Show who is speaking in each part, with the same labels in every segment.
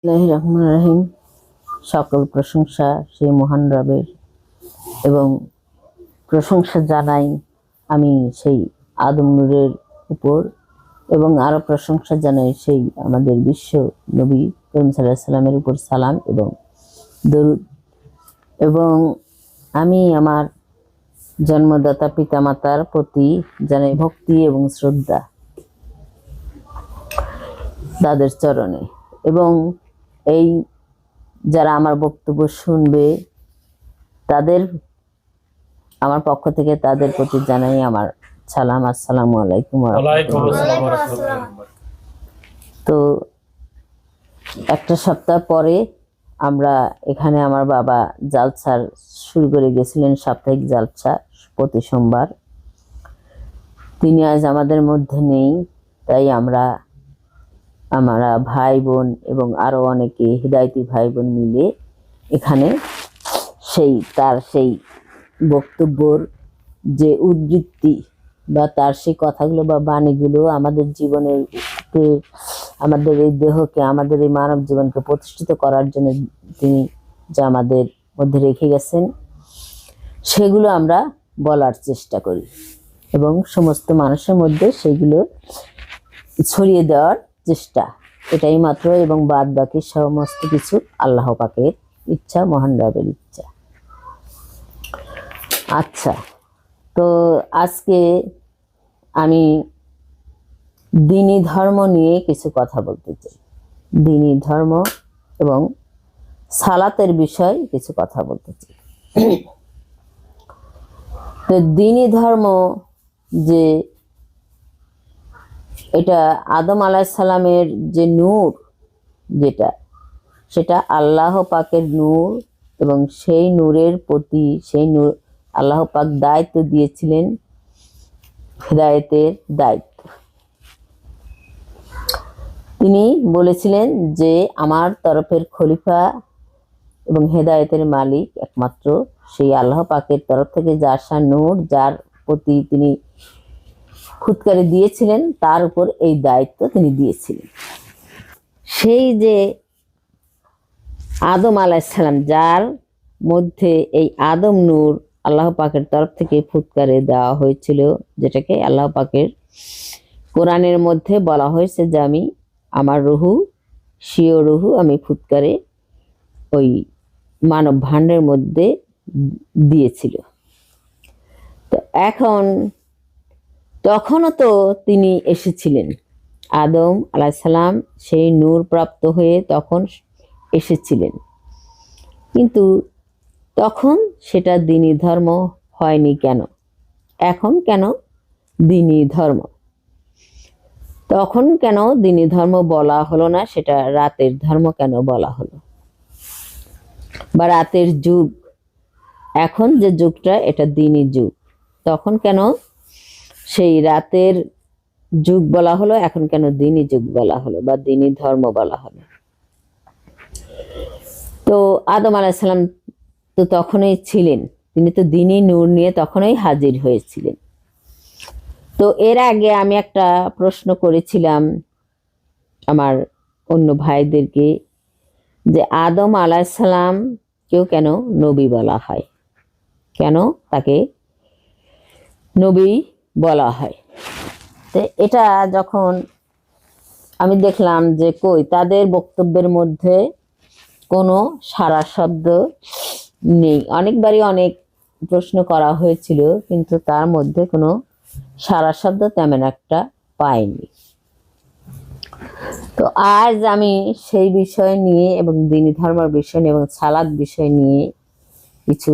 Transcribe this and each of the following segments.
Speaker 1: রহমানির রহিম। সকল প্রশংসা সেই মহান রবের এবং প্রশংসা জানাই আমি সেই আদম নূরের উপর এবং আরো প্রশংসা জানাই সেই আমাদের বিশ্ব নবী করিম সাল্লাল্লাহু আলাইহি সাল্লামের উপর সালাম এবং দরুদ। এবং আমি আমার জন্মদাতা পিতামাতার প্রতি জানাই ভক্তি এবং শ্রদ্ধা তাদের চরণে। এবং এই যারা আমার বক্তব্য শুনবে তাদের আমার পক্ষ থেকে তাদের প্রতি জানাই আমার সালাম, আসসালামু আলাইকুম। তো একটা সপ্তাহ পরে আমরা এখানে আমার বাবা জালসা শুরু করে গেছিলেন, সাপ্তাহিক জালসা প্রতি সোমবার। তিনি আজ আমাদের মধ্যে নেই, তাই আমরা ভাই বোন এবং আরো অনেকে হিদায়তি ভাই বোন মিলে এখানে তার সেই বক্তব্যর যে উদ্বৃত্তি বা তার সেই কথাগুলো বা বাণীগুলো আমাদের জীবনের আমাদের এই দেহকে, আমাদের এই মানব জীবনকে প্রতিষ্ঠিত করার জন্য তিনি যা আমাদের মধ্যে রেখে গেছেন সেগুলো আমরা বলার চেষ্টা করি এবং সমস্ত মানুষের মধ্যে সেগুলো ছড়িয়ে দেওয়ার চেষ্টা, এটাই মাত্র। এবং বাদ বাকি সমস্ত কিছু আল্লাহ পাকের ইচ্ছা, মহান রবের ইচ্ছা। আচ্ছা, তো আজকে আমি দ্বীনি ধর্ম নিয়ে কিছু কথা বলতে চাই। দ্বীনি ধর্ম এবং সালাতের বিষয়ে কিছু কথা বলতে চাই। তো দ্বীনি ধর্ম যে এটা আদম আলাইহিস সালামের যে নূর, সেটা আল্লাহ পাকের নূর এবং সেই নূরের প্রতি সেই নূর আল্লাহ পাক দায়িত্ব দিয়েছিলেন, হিদায়াতের দায়িত্ব। তিনি বলেছিলেন যে আমার তরফের খলিফা এবং হেদায়েতের মালিক একমাত্র সেই আল্লাহ পাকের তরফ থেকে যার শান নূর, যার প্রতি তিনি খুদকারি দিয়েছিলেন, তার উপর এই দায়িত্ব তিনি দিয়েছিলেন। সেই যে আদম আলাইহিস সালাম, যার মধ্যে এই আদম নূর আল্লাহ পাকের তরফ থেকে ফুৎকারে দেওয়া হয়েছিল, যেটাকে আল্লাহ পাকের কোরআনের মধ্যে বলা হয়েছে যে আমি আমার রুহু, স্বীয় রুহু আমি ফুৎকারে ওই মানব ভাণ্ডের মধ্যে দিয়েছিল। তো তখনও তো তিনি এসেছিলেন, আদম আলাইহিস সালাম সেই নূর প্রাপ্ত হয়ে তখন এসেছিলেন, কিন্তু তখন সেটা দ্বীনি ধর্ম হয়নি কেন? এখন কেন দ্বীনি ধর্ম? তখন কেন দ্বীনি ধর্ম বলা হলো না, সেটা রাতের ধর্ম কেন বলা হলো? বা রাতের যুগ, এখন যে যুগটা এটা দ্বীনি যুগ, তখন কেন সেই রাতের যুগ বলা হলো, এখন কেন দ্বীনি যুগ বলা হলো বা দ্বীনি ধর্ম বলা হলো? তো আদম আলাইহিস সালাম তো তখনই ছিলেন, তিনি তো দ্বীনি নূর নিয়ে তখনই হাজির হয়েছিলেন। তো এর আগে আমি একটা প্রশ্ন করেছিলাম আমার অন্য ভাইদেরকে যে আদম আলাইহিস সালাম কেউ কেন নবী বলা হয়, কেন তাকে নবী বলা হয়? তো এটা যখন আমি দেখলাম যে কই তাদের বক্তব্যের মধ্যে কোনো সারা শব্দ নেই। অনেকবারই অনেক প্রশ্ন করা হয়েছিল, কিন্তু তার মধ্যে কোনো সারা শব্দ তেমন একটা পাইনি। তো আজ আমি সেই বিষয় নিয়ে এবং দ্বীনি ধর্মের বিষয় নিয়ে এবং সালাত বিষয় নিয়ে কিছু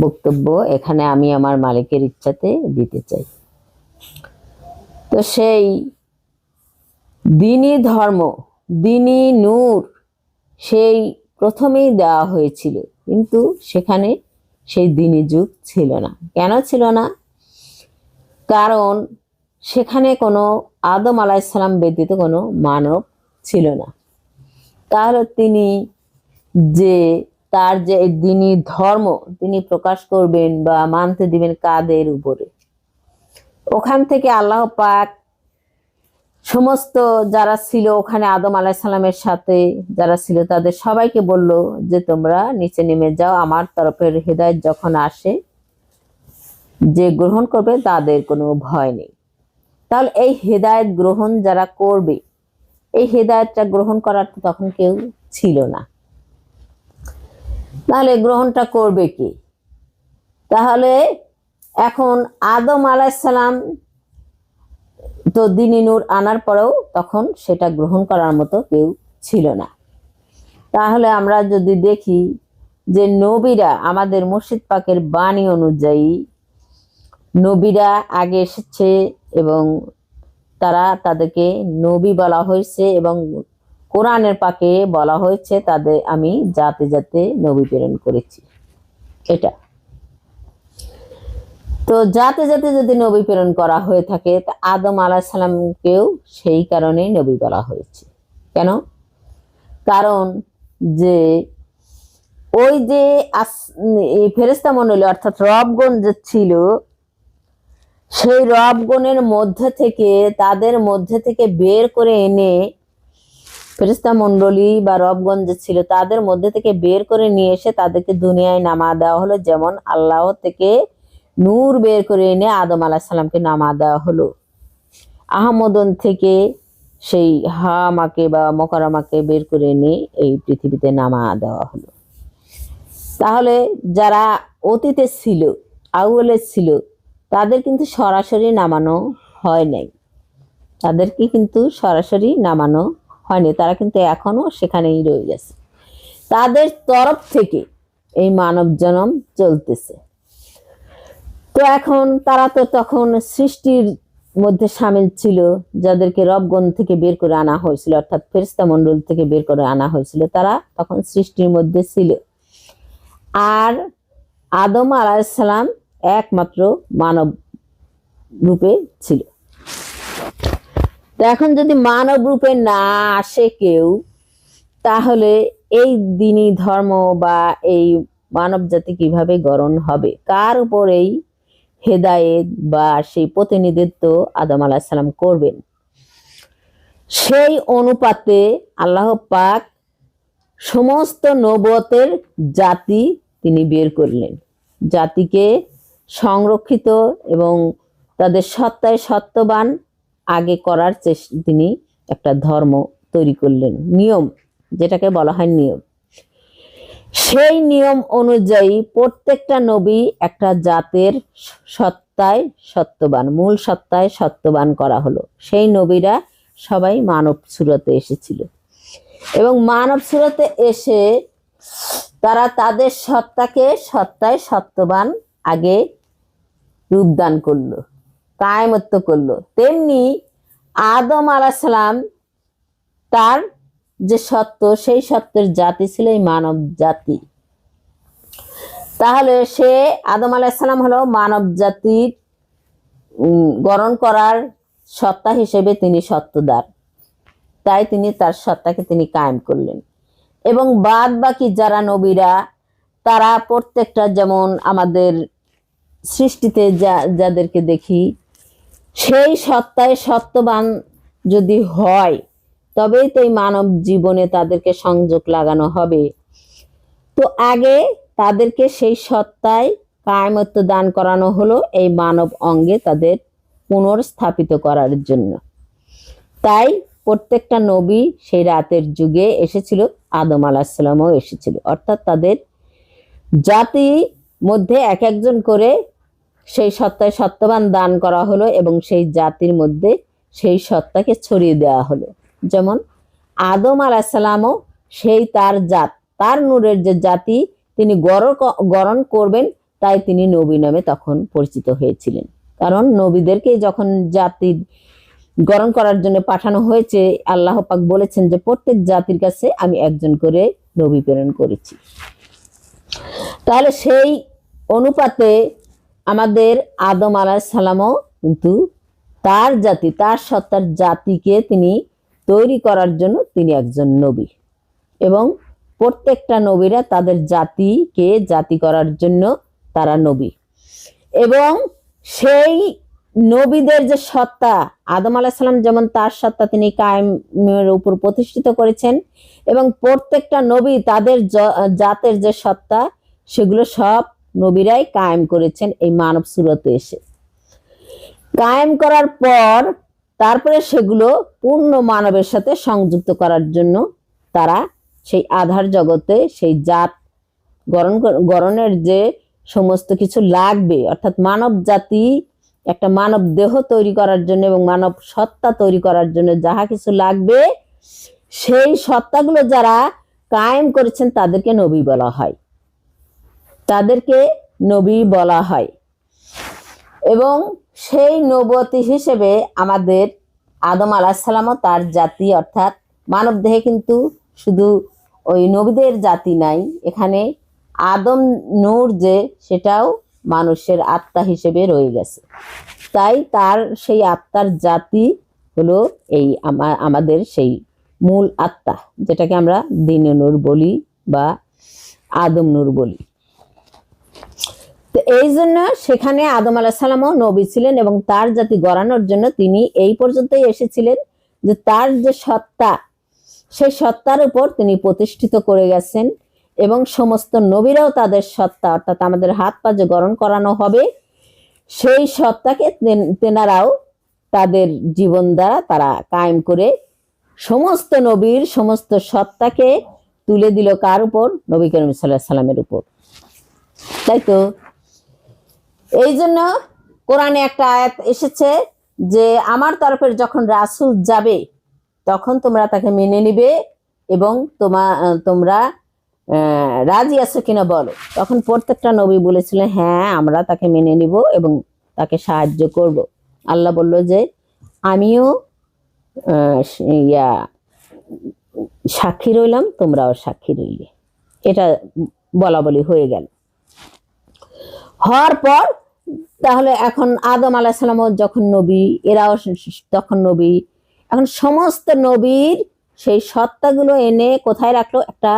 Speaker 1: বক্তব্য এখানে আমি আমার মালিকের ইচ্ছাতে দিতে চাই। তো সেই দ্বীনি ধর্ম, দ্বীনি নূর সেই প্রথমেই দেওয়া হয়েছিল, কিন্তু সেখানে সেই দ্বীনি যুগ ছিল না। কেন ছিল না? কারণ সেখানে কোনো আদম আলাইহিস সালাম ব্যতীত কোনো মানব ছিল না। তাহলে তিনি যে তার যে দ্বীনি ধর্ম তিনি প্রকাশ করবেন বা মানতে দিবেন কাদের উপরে? ওখান থেকে আল্লাহ পাক সমস্ত যারা ছিল ওখানে আদম আলাইহিস সালামের সাথে যারা ছিল তাদের সবাইকে বলল যে তোমরা নিচে নেমে যাও, আমার তরফের হেদায়েত যখন আসে যে গ্রহণ করবে তাদের কোনো ভয় নেই। তাহলে এই হেদায়েত গ্রহণ যারা করবে, এই হেদায়েতটা গ্রহণ করার তো তখন কেউ ছিল না, তাহলে গ্রহণটা করবে কি? তাহলে এখন আদম আলাইহিস সালাম তো দ্বীন-ই নূর আনার পরেও তখন সেটা গ্রহণ করার মতো কেউ ছিল না। তাহলে আমরা যদি দেখি যে নবীরা, আমাদের মুর্শিদ পাকের বাণী অনুযায়ী নবীরা আগে এসেছে এবং তাদেরকে নবী বলা হয়েছে এবং কোরআনের পাকে বলা হয়েছে তাদের আমি জাতে জাতে নবী প্রেরণ করেছি। এটা তো জাতে জাতে যদি নবী প্রেরণ করা হয়ে থাকে, তা আদম আলাইহিস সালামকেও সেই কারণেই নবী বলা হয়েছে। কেন? কারণ যে ওই যে ফেরেশতা মণ্ডলী অর্থাৎ রবগণ যে ছিল, সেই রবগণের মধ্যে থেকে তাদের মধ্যে থেকে বের করে এনে ফেরেশতা মণ্ডলী বা রবগণ যে ছিল তাদের মধ্যে থেকে বের করে নিয়ে এসে তাদেরকে দুনিয়ায় নামা দেওয়া হলো। যেমন আল্লাহ থেকে নূর বের করে এনে আদম আলাইহিস সালামকে নামা দেওয়া হলো, আহমদন থেকে সেই হামাকে বা মকরমাকে বের করে এনে এই পৃথিবীতে নামা দেওয়া হলো। তাহলে যারা অতীতে ছিল, আউয়ালে ছিল, তাদের কিন্তু সরাসরি নামানো হয় নাই, তাদেরকে কিন্তু সরাসরি নামানো হয়নি, তারা কিন্তু এখনো সেখানেই রয়ে গেছে। তাদের তরফ থেকে এই মানব জন্ম চলতেছে। তো এখন তারা তো তখন সৃষ্টির মধ্যে সামিল ছিল, যাদেরকে রবগণ থেকে বের করে আনা হয়েছিল অর্থাৎ ফেরেশতা মণ্ডল থেকে বের করে আনা হয়েছিল, তারা তখন সৃষ্টির মধ্যে ছিল। আর আদম আলাইহিস সালাম একমাত্র মানব রূপে ছিল। তো এখন যদি মানব রূপে না আসে কেউ, তাহলে এই দ্বীনি ধর্ম বা এই মানব জাতি কিভাবে গঠন হবে? কার উপর এই হেদায়েত বা সেই প্রতিনিধিত্ব আদম আলাইহিস সালাম করবেন? সেই অনুপাতে আল্লাহ পাক সমস্ত নবুয়তের জাতি তিনি বের করলেন, জাতিকে সংরক্ষিত এবং তাদের সত্তায় সত্যবান আগে করার চেষ্টা, তিনি একটা ধর্ম তৈরি করলেন, নিয়ম, যেটাকে বলা হয় নিয়ম। সেই নিয়ম অনুযায়ী প্রত্যেকটা নবী একটা জাতের সত্তায় সত্যবান, মূল সত্তায় সত্যবান করা হলো। সেই নবীরা সবাই মানব সুরতে এসেছিল এবং মানব সুরতে এসে তারা তাদের সত্তাকে সত্তায় সত্যবান আগে রূপদান করলো, কায়েমত্ব করলো। তেমনি আদম আলাইহিস সালাম তার যে সত্য, সেই সত্যের জাতি ছিল এই মানব জাতি। তাহলে সে আদম আলাইহিস সালাম হলো মানব জাতির গঠন করার সত্তা হিসেবে তিনি সত্যদার, তাই তিনি তার সত্তাকে তিনি কায়েম করলেন। এবং বাদ বাকি যারা নবীরা, তারা প্রত্যেকটা, যেমন আমাদের সৃষ্টিতে যাদেরকে দেখি, সেই সত্তায় সত্যবান যদি হয় তবেই তো এই মানব জীবনে তাদেরকে সংযোগ লাগানো হবে। তো আগে তাদেরকে সেই সত্তায় কায়েমত্ব দান করানো হলো এই মানব অঙ্গে তাদের পুনর্স্থাপিত করার জন্য। তাই প্রত্যেকটা নবী সেই রাতের যুগে এসেছিল, আদম আলাইহিস সালামও এসেছিল, অর্থাৎ তাদের জাতি মধ্যে এক একজন করে সেই সত্তায় সত্যবান দান করা হলো এবং সেই জাতির মধ্যে সেই সত্তাকে ছড়িয়ে দেওয়া হলো। যেমন আদম আলাইহিস সালামও সেই তার জাত, তার নূরের যে জাতি তিনি গঠন করবেন, তাই তিনি নবী নামে তখন পরিচিত হয়েছিলেন। কারণ নবীদেরকে যখন জাতি গঠন করার জন্য পাঠানো হয়েছে, আল্লাহ পাক বলেছেন যে প্রত্যেক জাতির কাছে আমি একজন করে নবী প্রেরণ করেছি। তাহলে সেই অনুপাতে আমাদের আদম আলাইহিস সালামও কিন্তু তার জাতি, তার সত্তার জাতিকে তিনি তৈরি করার জন্য তিনি একজন নবী, এবং প্রত্যেকটা নবীরা তাদের জাতিকে জাতি করার জন্য তারা নবী। এবং সেই নবীদের যে সত্তা, আদম আলাইহিস সালাম যেমন তার সত্তা তিনি কায়েমের উপর প্রতিষ্ঠিত করেছেন, এবং প্রত্যেকটা নবী তাদের জাতের যে সত্তা সেগুলো সব নবীরাই কায়েম করেছেন এই মানব সুরতে এসে। কায়েম করার পর তারপরে সেগুলো পূর্ণ মানবের সাথে সংযুক্ত করার জন্য তারা সেই আধার জগতে সেই জাত গড়নের যে সমস্ত কিছু লাগবে, অর্থাৎ মানব জাতি একটা মানব দেহ তৈরি করার জন্য এবং মানব সত্তা তৈরি করার জন্য যাহা কিছু লাগবে, সেই সত্তাগুলো যারা কায়েম করেছেন তাদেরকে নবী বলা হয়, তাদেরকে নবী বলা হয়। এবং সেই নবুয়তি হিসেবে আমাদের আদম আলাইহিস সালামও তার জাতি, অর্থাৎ মানব দেহে কিন্তু শুধু ওই নবীদের জাতি নাই, এখানে আদম নূর যে সেটাও মানুষের আত্মা হিসেবে রয়ে গেছে। তাই তার সেই আত্মার জাতি হলো এই আমাদের সেই মূল আত্মা, যেটাকে আমরা দ্বীনে নূর বলি বা আদম নূর বলি। তো এই জন্য সেখানে আদম আলাইহিস সালামও নবী ছিলেন এবং তার জাতি গড়ানোর জন্য তিনি এই পর্যন্তই এসেছিলেন যে তার যে সত্তা সেই সত্তার উপর তিনি প্রতিষ্ঠিত করে গেছেন, এবং সমস্ত নবীরাও তাদের সত্তা, অর্থাৎ আমাদের হাত পা যে গড়ন করানো হবে সেই সত্তাকে তেনারাও তাদের জীবন দ্বারা তারা কায়েম করে সমস্ত নবীর সমস্ত সত্তাকে তুলে দিল কার উপর? নবী করিম সাল্লাল্লাহু আলাইহি সাল্লামের উপর। তাই তো এই জন্য কোরআনে একটা আয়াত এসেছে যে আমার তরফের যখন রাসূল যাবে তখন তোমরা তাকে মেনে নিবে এবং তোমরা রাজি আছো কিনা বলো। তখন প্রত্যেকটা নবী বলেছিলেন হ্যাঁ আমরা তাকে মেনে নিব এবং তাকে সাহায্য করব। আল্লাহ বলল যে আমিও সাক্ষী রইলাম, তোমরাও সাক্ষী রইলে। এটা বলা বলি হয়ে গেল। হওয়ার পর তাহলে এখন আদম আলাইহিস সালাম যখন নবী, এরাও তখন নবী, এখন সমস্ত নবীর সেই সত্তাগুলো এনে কোথায় রাখলো? একটা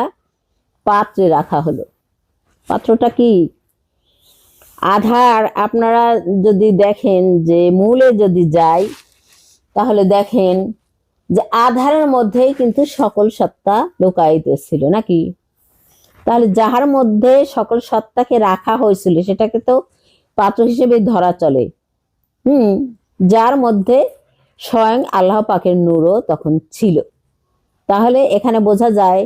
Speaker 1: পাত্রে রাখা হলো। পাত্রটা কি? আধার। আপনারা যদি দেখেন যে মূলে যদি যাই তাহলে দেখেন যে আধারের মধ্যেই কিন্তু সকল সত্তা লুকায়িত ছিল নাকি? তাহলে যাহার মধ্যে সকল সত্তাকে রাখা হয়েছিল সেটাকে তো পাত্র হিসেবে ধরা চলে। যার মধ্যে স্বয়ং আল্লাহ পাকের নূরও তখন ছিল। তাহলে এখানে বোঝা যায়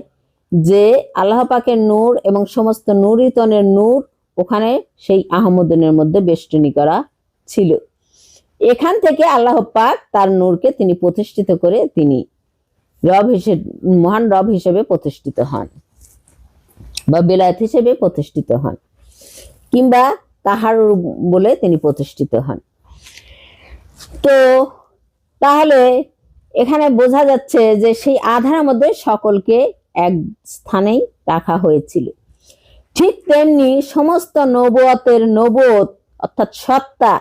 Speaker 1: যে আল্লাহ পাকের নূর এবং সমস্ত নূরিতনের নূর ওখানে সেই আহমদিনের মধ্যে বেষ্টনী করা ছিল। এখান থেকে আল্লাহ পাক তার নূরকে তিনি প্রতিষ্ঠিত করে তিনি রব হিসেবে, মহান রব হিসেবে প্রতিষ্ঠিত হন বা বেলায়েত হিসেবে প্রতিষ্ঠিত হন, কিংবা তাহার বলে তিনি প্রতিষ্ঠিত হন। তো তাহলে এখানে বোঝা যাচ্ছে যে সেই আধারের মধ্যে সকলকে এক স্থানেই রাখা হয়েছিল। ঠিক তেমনি সমস্ত নবুয়তের নবুয়ত অর্থাৎ সত্তা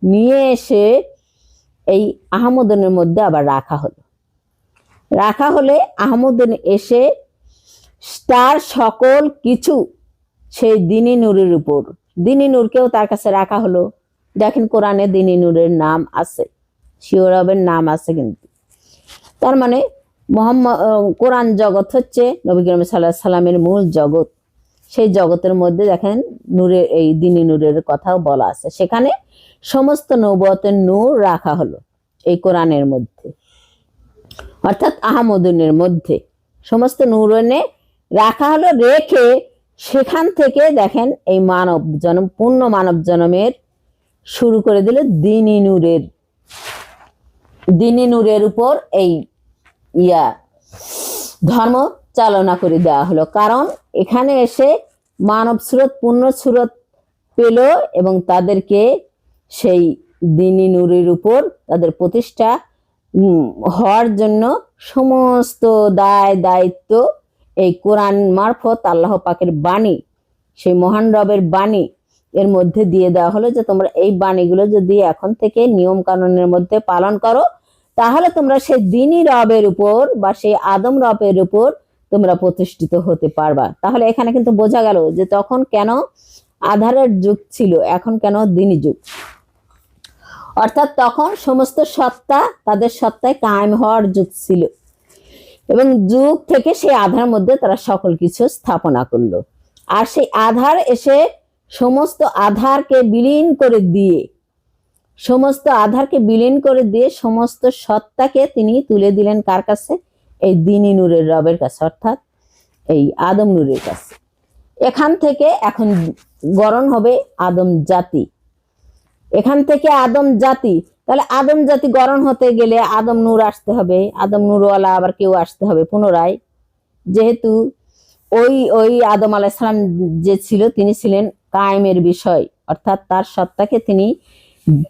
Speaker 1: নিয়ে এসে এই আহমদনের মধ্যে আবার রাখা হলে আহমদন এসে তার সকল কিছু সেই দ্বীনে নূরের উপর, দ্বীনে নূরকেও তার কাছে রাখা হলো। দেখেন কোরআনে দ্বীনে নূরের নাম আছে, শিওরবের নাম আছে, কিন্তু তার মানে কোরআন জগৎ হচ্ছে নবী করিম সাল্লাল্লাহু আলাইহি সাল্লামের মূল জগৎ। সেই জগতের মধ্যে দেখেন নূরের এই দ্বীনে নূরের কথাও বলা আছে, সেখানে সমস্ত নবুয়তের নূর রাখা হলো এই কোরআনের মধ্যে, অর্থাৎ আহমদনের মধ্যে সমস্ত নূর এনে রাখা হলো। রেখে সেখান থেকে দেখেন এই মানব জন্ম, পূর্ণ মানব জন্মের শুরু করে দিল দ্বীনে নূরের উপর এই ধর্ম চালনা করে দেওয়া হলো। কারণ এখানে এসে মানব সুরত, পূর্ণ সুরত পেল এবং তাদেরকে সেই দ্বীনে নূরের উপর তাদের প্রতিষ্ঠা হওয়ার জন্য সমস্ত দায় দায়িত্ব এই কোরআন মারফত আল্লাহ পাকের বাণী, সেই মহান রবের বাণী এর মধ্যে দিয়ে দেওয়া হলো যে তোমরা এই বাণীগুলো যদি এখন থেকে নিয়ম কানুনের মধ্যে পালন করো তাহলে তোমরা সেই দ্বীনি রবের উপর বা সেই আদম রবের উপর তোমরা প্রতিষ্ঠিত হতে পারবা। তাহলে এখানে কিন্তু বোঝা গেল যে তখন কেন আধারের যুগ ছিল, এখন কেন দ্বীনি যুগ। অর্থাৎ তখন সমস্ত সত্তা তাদের সত্তায় কায়েম হওয়ার যুগ ছিল, এবং যুগ থেকে সেই আধার মধ্যে তারা সকল কিছু স্থাপনা করলো। আর সেই আধার এসে সমস্ত আধারকে বিলীন করে দিয়ে সমস্ত সত্তাকে তিনি তুলে দিলেন কার কাছে? এই দ্বীনি নূরের রবের কাছে, অর্থাৎ এই আদম নূরের কাছে। এখান থেকে এখন গড়ন হবে আদম জাতি। এখান থেকে আদম জাতি, তাহলে আদম জাতি গড়ন হতে গেলে আদম নূর আসতে হবে, আদম নূরওয়ালা আবার কেউ আসতে হবে পুনরায়। যেহেতু ওই আদম আলাইহিস সালাম যে ছিল, তিনি ছিলেন কায়েমের বিষয়, অর্থাৎ তার সত্তাকে তিনি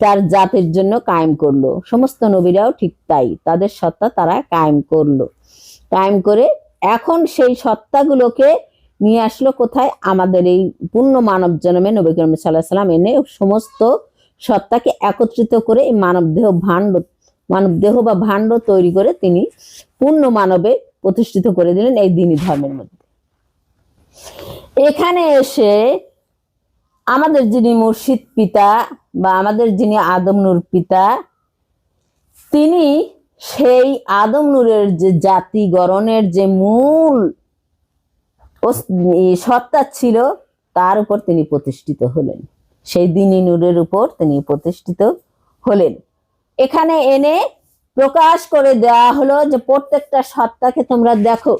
Speaker 1: তার জাতির জন্য কায়েম করলো। সমস্ত নবীরাও ঠিক তাই, তাদের সত্তা তারা কায়েম করলো। কায়েম করে এখন সেই সত্তাগুলোকে নিয়ে আসলো কোথায়? আমাদের এই পূর্ণ মানব জন্মে নবী করিম সাল্লাল্লাহু আলাইহি ওয়াসাল্লাম এনে সমস্ত সত্তাকে একত্রিত করে এই মানবদেহ বা ভাণ্ড তৈরি করে তিনি পূর্ণ মানবে প্রতিষ্ঠিত করে দিলেন এই দ্বীনি ধর্মের মধ্যে। এখানে এসে আমাদের যিনি মুর্শিদ পিতা বা আমাদের যিনি আদম নূর পিতা, তিনি সেই আদম নূরের যে জাতি গড়নের যে মূল সত্তা ছিল, তার উপর তিনি প্রতিষ্ঠিত হলেন, সেই দ্বীনি নূরের উপর তিনি প্রতিষ্ঠিত হলেন। এখানে এনে প্রকাশ করে দেওয়া হলো যে প্রত্যেকটা সত্তাকে তোমরা দেখো,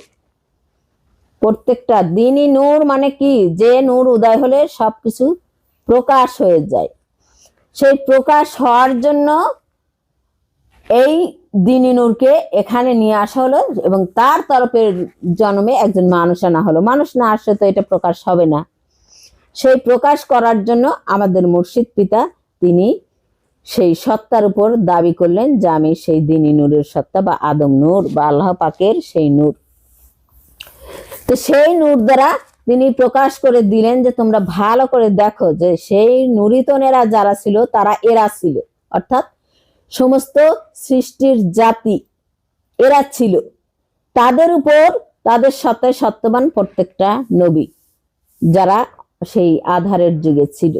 Speaker 1: প্রত্যেকটা দ্বীনি নূর মানে কি? যে নূর উদয় হলে সবকিছু প্রকাশ হয়ে যায়। সেই প্রকাশ হওয়ার জন্য এই দ্বীনি নূরকে এখানে নিয়ে আসা হলো, এবং তার তরফের জন্মে একজন মানুষ আনা হলো। মানুষ না আসলে তো এটা প্রকাশ হবে না। সেই প্রকাশ করার জন্য আমাদের মুর্শিদ পিতা তিনি সেই সত্তার উপর দাবি করলেন যে আমি সেই দ্বীনি নূরের সত্তা বা আদম নূর বা আল্লাহ পাকের সেই নূর। তো সেই নূর দ্বারা তিনি প্রকাশ করে দিলেন যে তোমরা ভালো করে দেখো যে সেই নুরিতনেরা যারা ছিল তারা এরা ছিল, অর্থাৎ সমস্ত সৃষ্টির জাতি এরা ছিল। তাদের উপর তাদের সত্তায় সত্যবান প্রত্যেকটা নবী যারা সেই আধারের যুগে ছিল,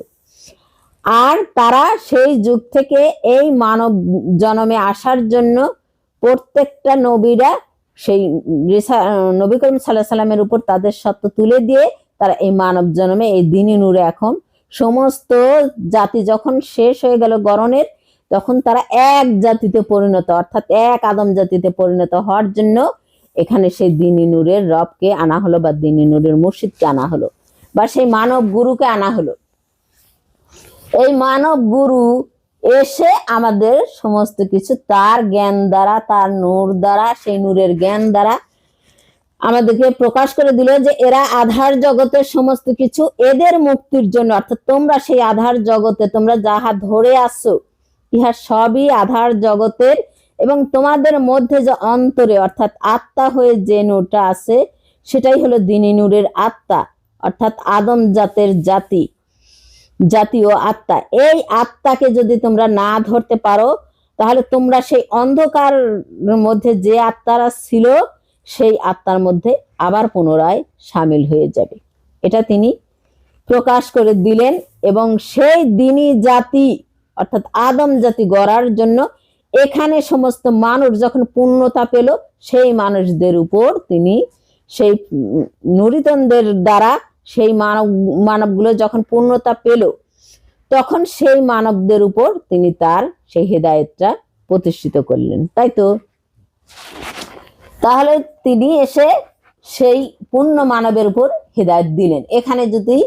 Speaker 1: আর তারা সেই যুগ থেকে এই মানব জন্মে আসার জন্য প্রত্যেকটা নবীরা সেই নবী করিম সাল্লাল্লাহু আলাইহি সাল্লামের উপর তাদের সত্য তুলে দিয়ে তারা এই মানব জন্মে এই দ্বীনি নূরে এখন সমস্ত জাতি যখন শেষ হয়ে গেল গড়নের, তখন তারা এক জাতিতে পরিণত, অর্থাৎ এক আদম জাতিতে পরিণত হওয়ার জন্য এখানে সেই দ্বীনি নূরের রবকে আনা হলো, বা দ্বীনি নূরের মুর্শিদকে আনা হলো, বা সেই মানব গুরুকে আনা হলো। এই মানব গুরু এসে আমাদের সমস্ত কিছু তার জ্ঞান দ্বারা, তার নূর দ্বারা, সেই নূরের জ্ঞান দ্বারা আমাদেরকে প্রকাশ করে দিল যে এরা আধার জগতের সমস্ত কিছু এদের মুক্তির জন্য, অর্থাৎ তোমরা সেই আধার জগতে তোমরা যাহা ধরে আসছো ইহা সবই আধার জগতের, এবং তোমাদের মধ্যে যে অন্তরে অর্থাৎ আত্মা হয়ে যে নূরটা আছে সেটাই হলো দ্বীনি নূরের আত্মা, অর্থাৎ আদম জাতের জাতীয় আত্মা। এই আত্মাকে যদি তোমরা না ধরতে পারো তাহলে তোমরা সেই অন্ধকার মধ্যে যে আত্মারা ছিল সেই আত্মার মধ্যে আবার পুনরায় সামিল হয়ে যাবে। এটা তিনি প্রকাশ করে দিলেন, এবং সেই দ্বীনি জাতি অর্থাৎ আদম জাতি গড়ার জন্য এখানে সমস্ত মানুষ যখন পূর্ণতা পেল, সেই মানুষদের উপর তিনি সেই নুরিতনদের দ্বারা সেই মানবগুলো যখন পূর্ণতা পেল, তখন সেই মানবদের উপর তিনি তার সেই হেদায়েতটা প্রতিষ্ঠিত করলেন। তাই তো, তাহলে তিনি এসে সেই পূর্ণ মানবের উপর হেদায়েত দিলেন। এখানে যদি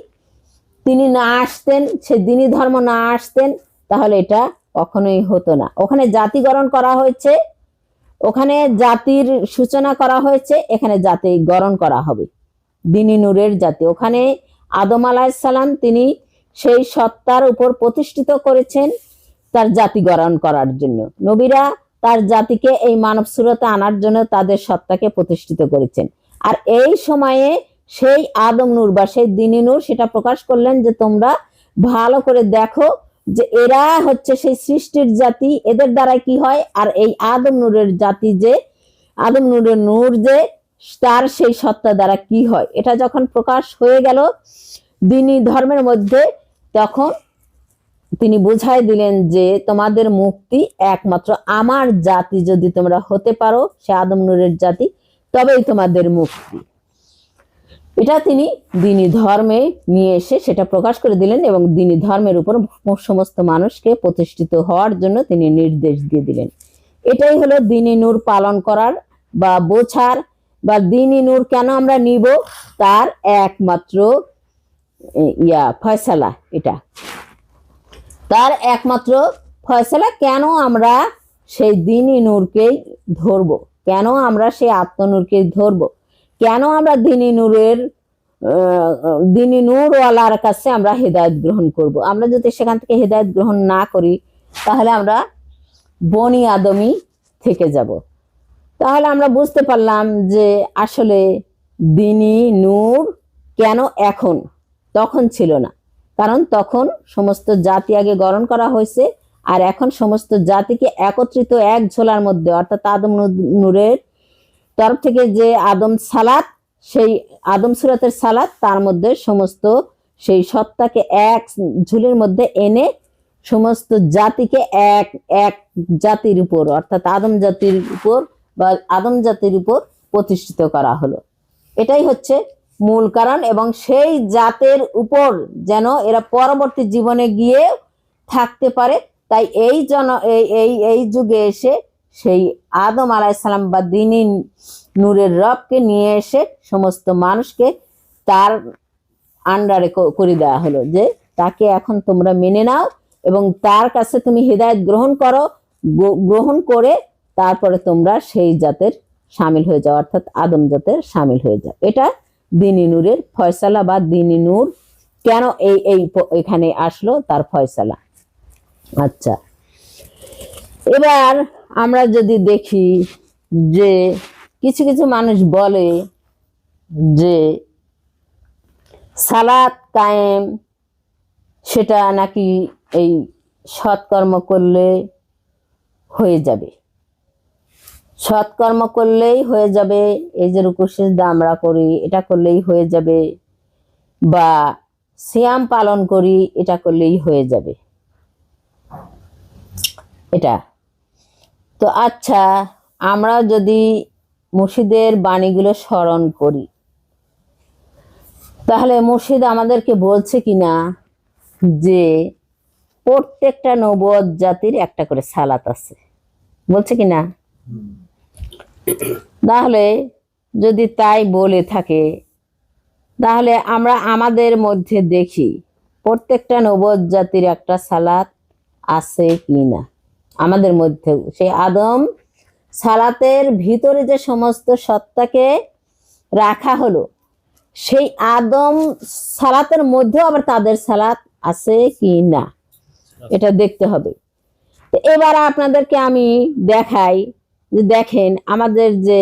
Speaker 1: তিনি না আসতেন, সে দ্বীনি ধর্ম না আসতেন, তাহলে এটা কখনোই হতো না। ওখানে জাতিগরণ করা হয়েছে, ওখানে জাতির সূচনা করা হয়েছে, এখানে জাতি গরণ করা হবে দ্বীনি নূরের জাতি। ওখানে আদম আলাইহিস সালাম তিনি সেই সত্তার উপর প্রতিষ্ঠিত করেছেন তার জাতি গরণ করার জন্য। নবীরা তার জাতিকে এই মানব সুরতে আনার জন্য তাদের সত্তাকে প্রতিষ্ঠিত করেছেন। আর এই সময়ে সেই আদম নূর বা সেই দ্বীনি নূর সেটা প্রকাশ করলেন যে তোমরা ভালো করে দেখো যে এরা হচ্ছে সেই সৃষ্টির জাতি, এদের দ্বারা কি হয়, আর এই আদম নূরের জাতি যে আদম নূরের নূর যে তার সেই সত্তা দ্বারা কি হয়। এটা যখন প্রকাশ হয়ে গেল দ্বীনি ধর্মের মধ্যে, তখন তিনি বুঝাই দিলেন যে তোমাদের মুক্তি একমাত্র আমার জাতি যদি তোমরা হতে পারো, সে আদম নূরের জাতি, তবেই তোমাদের মুক্তি। এটা তিনি দ্বীনি ধর্মে নিয়ে এসে সেটা প্রকাশ করে দিলেন এবং দ্বীনি ধর্মের উপর সমস্ত মানুষকে প্রতিষ্ঠিত হওয়ার জন্য তিনি নির্দেশ দিয়ে দিলেন। এটাই হলো দ্বীনি নূর পালন করার বা বোঝার, বা দ্বীনি নূর কেন আমরা নিব তার একমাত্র ফয়সালা। এটা তার একমাত্র ফয়সালা, কেন আমরা সেই দ্বীনি নূরকেই ধরব, কেন আমরা সেই আত্মনূরকে ধরব, কেন আমরা দ্বীনি নূরওয়ালার কাছে আমরা হেদায়েত গ্রহণ করব। আমরা যদি সেখান থেকে হেদায়েত গ্রহণ না করি তাহলে আমরা বনি আদমি থেকে যাব। তাহলে আমরা বুঝতে পারলাম যে আসলে দ্বীনি নূর কেন এখন, তখন ছিল না। কারণ তখন সমস্ত জাতি আগে গ্রহণ করা হয়েছে, আর এখন সমস্ত জাতিকে একত্রিত এক ঝোলার মধ্যে, অর্থাৎ আদম নূরের তরফ থেকে যে আদম সালাত, সেই আদম সুরাতের সালাত, তার মধ্যে সমস্ত সেই সত্তাকে এক ঝুলির মধ্যে এনে সমস্ত জাতিকে এক এক জাতির উপর, অর্থাৎ আদম জাতির উপর বা আদম জাতির উপর প্রতিষ্ঠিত করা হলো। এটাই হচ্ছে মূল কারণ, এবং সেই জাতের উপর যেন এরা পরবর্তী জীবনে গিয়ে থাকতে পারে। তাই এই যুগে এসে সেই আদম আলাইহিসসালাম বা দ্বীনি নূরের রবকে নিয়ে এসে সমস্ত মানুষকে তার আন্ডারে করে দেওয়া হলো, যে তাকে এখন তোমরা মেনে নাও এবং তার কাছে তুমি হিদায়াত গ্রহণ করো, গ্রহণ করে তারপরে তোমরা সেই জাতের শামিল হয়ে যাও, অর্থাৎ আদম জাতের শামিল হয়ে যাও। এটা দ্বীনি নূরের ফয়সালা, বা দ্বীনি নূর কেন এখানে আসলো তার ফয়সালা। আচ্ছা, এবার আমরা যদি দেখি যে কিছু কিছু মানুষ বলে যে সালাত কায়েম সেটা নাকি এই সৎকর্ম করলে হয়ে যাবে, সৎকর্ম করলেই হয়ে যাবে, এই যে রুকু সিজদা আমরা করি এটা করলেই হয়ে যাবে, বা সিয়াম পালন করি এটা করলেই হয়ে যাবে। এটা তো আচ্ছা, আমরা যদি মুর্শিদের বাণীগুলো স্মরণ করি তাহলে মুর্শিদ আমাদেরকে বলছে কিনা যে প্রত্যেকটা নবুয়ত জাতির একটা করে সালাত আছে, বলছে কিনা? তাহলে যদি তাই বলে থাকে তাহলে আমরা আমাদের মধ্যে দেখি প্রত্যেকটা নবুয়ত জাতির একটা সালাত আছে কিনা আমাদের মধ্যে। সেই আদম সালাতের ভিতরে যে সমস্ত সত্তাকে রাখা হলো, সেই আদম সালাতের মধ্যেও আবার তাদের সালাত আছে কি না এটা দেখতে হবে। এবার আপনাদেরকে আমি দেখাই যে দেখেন আমাদের যে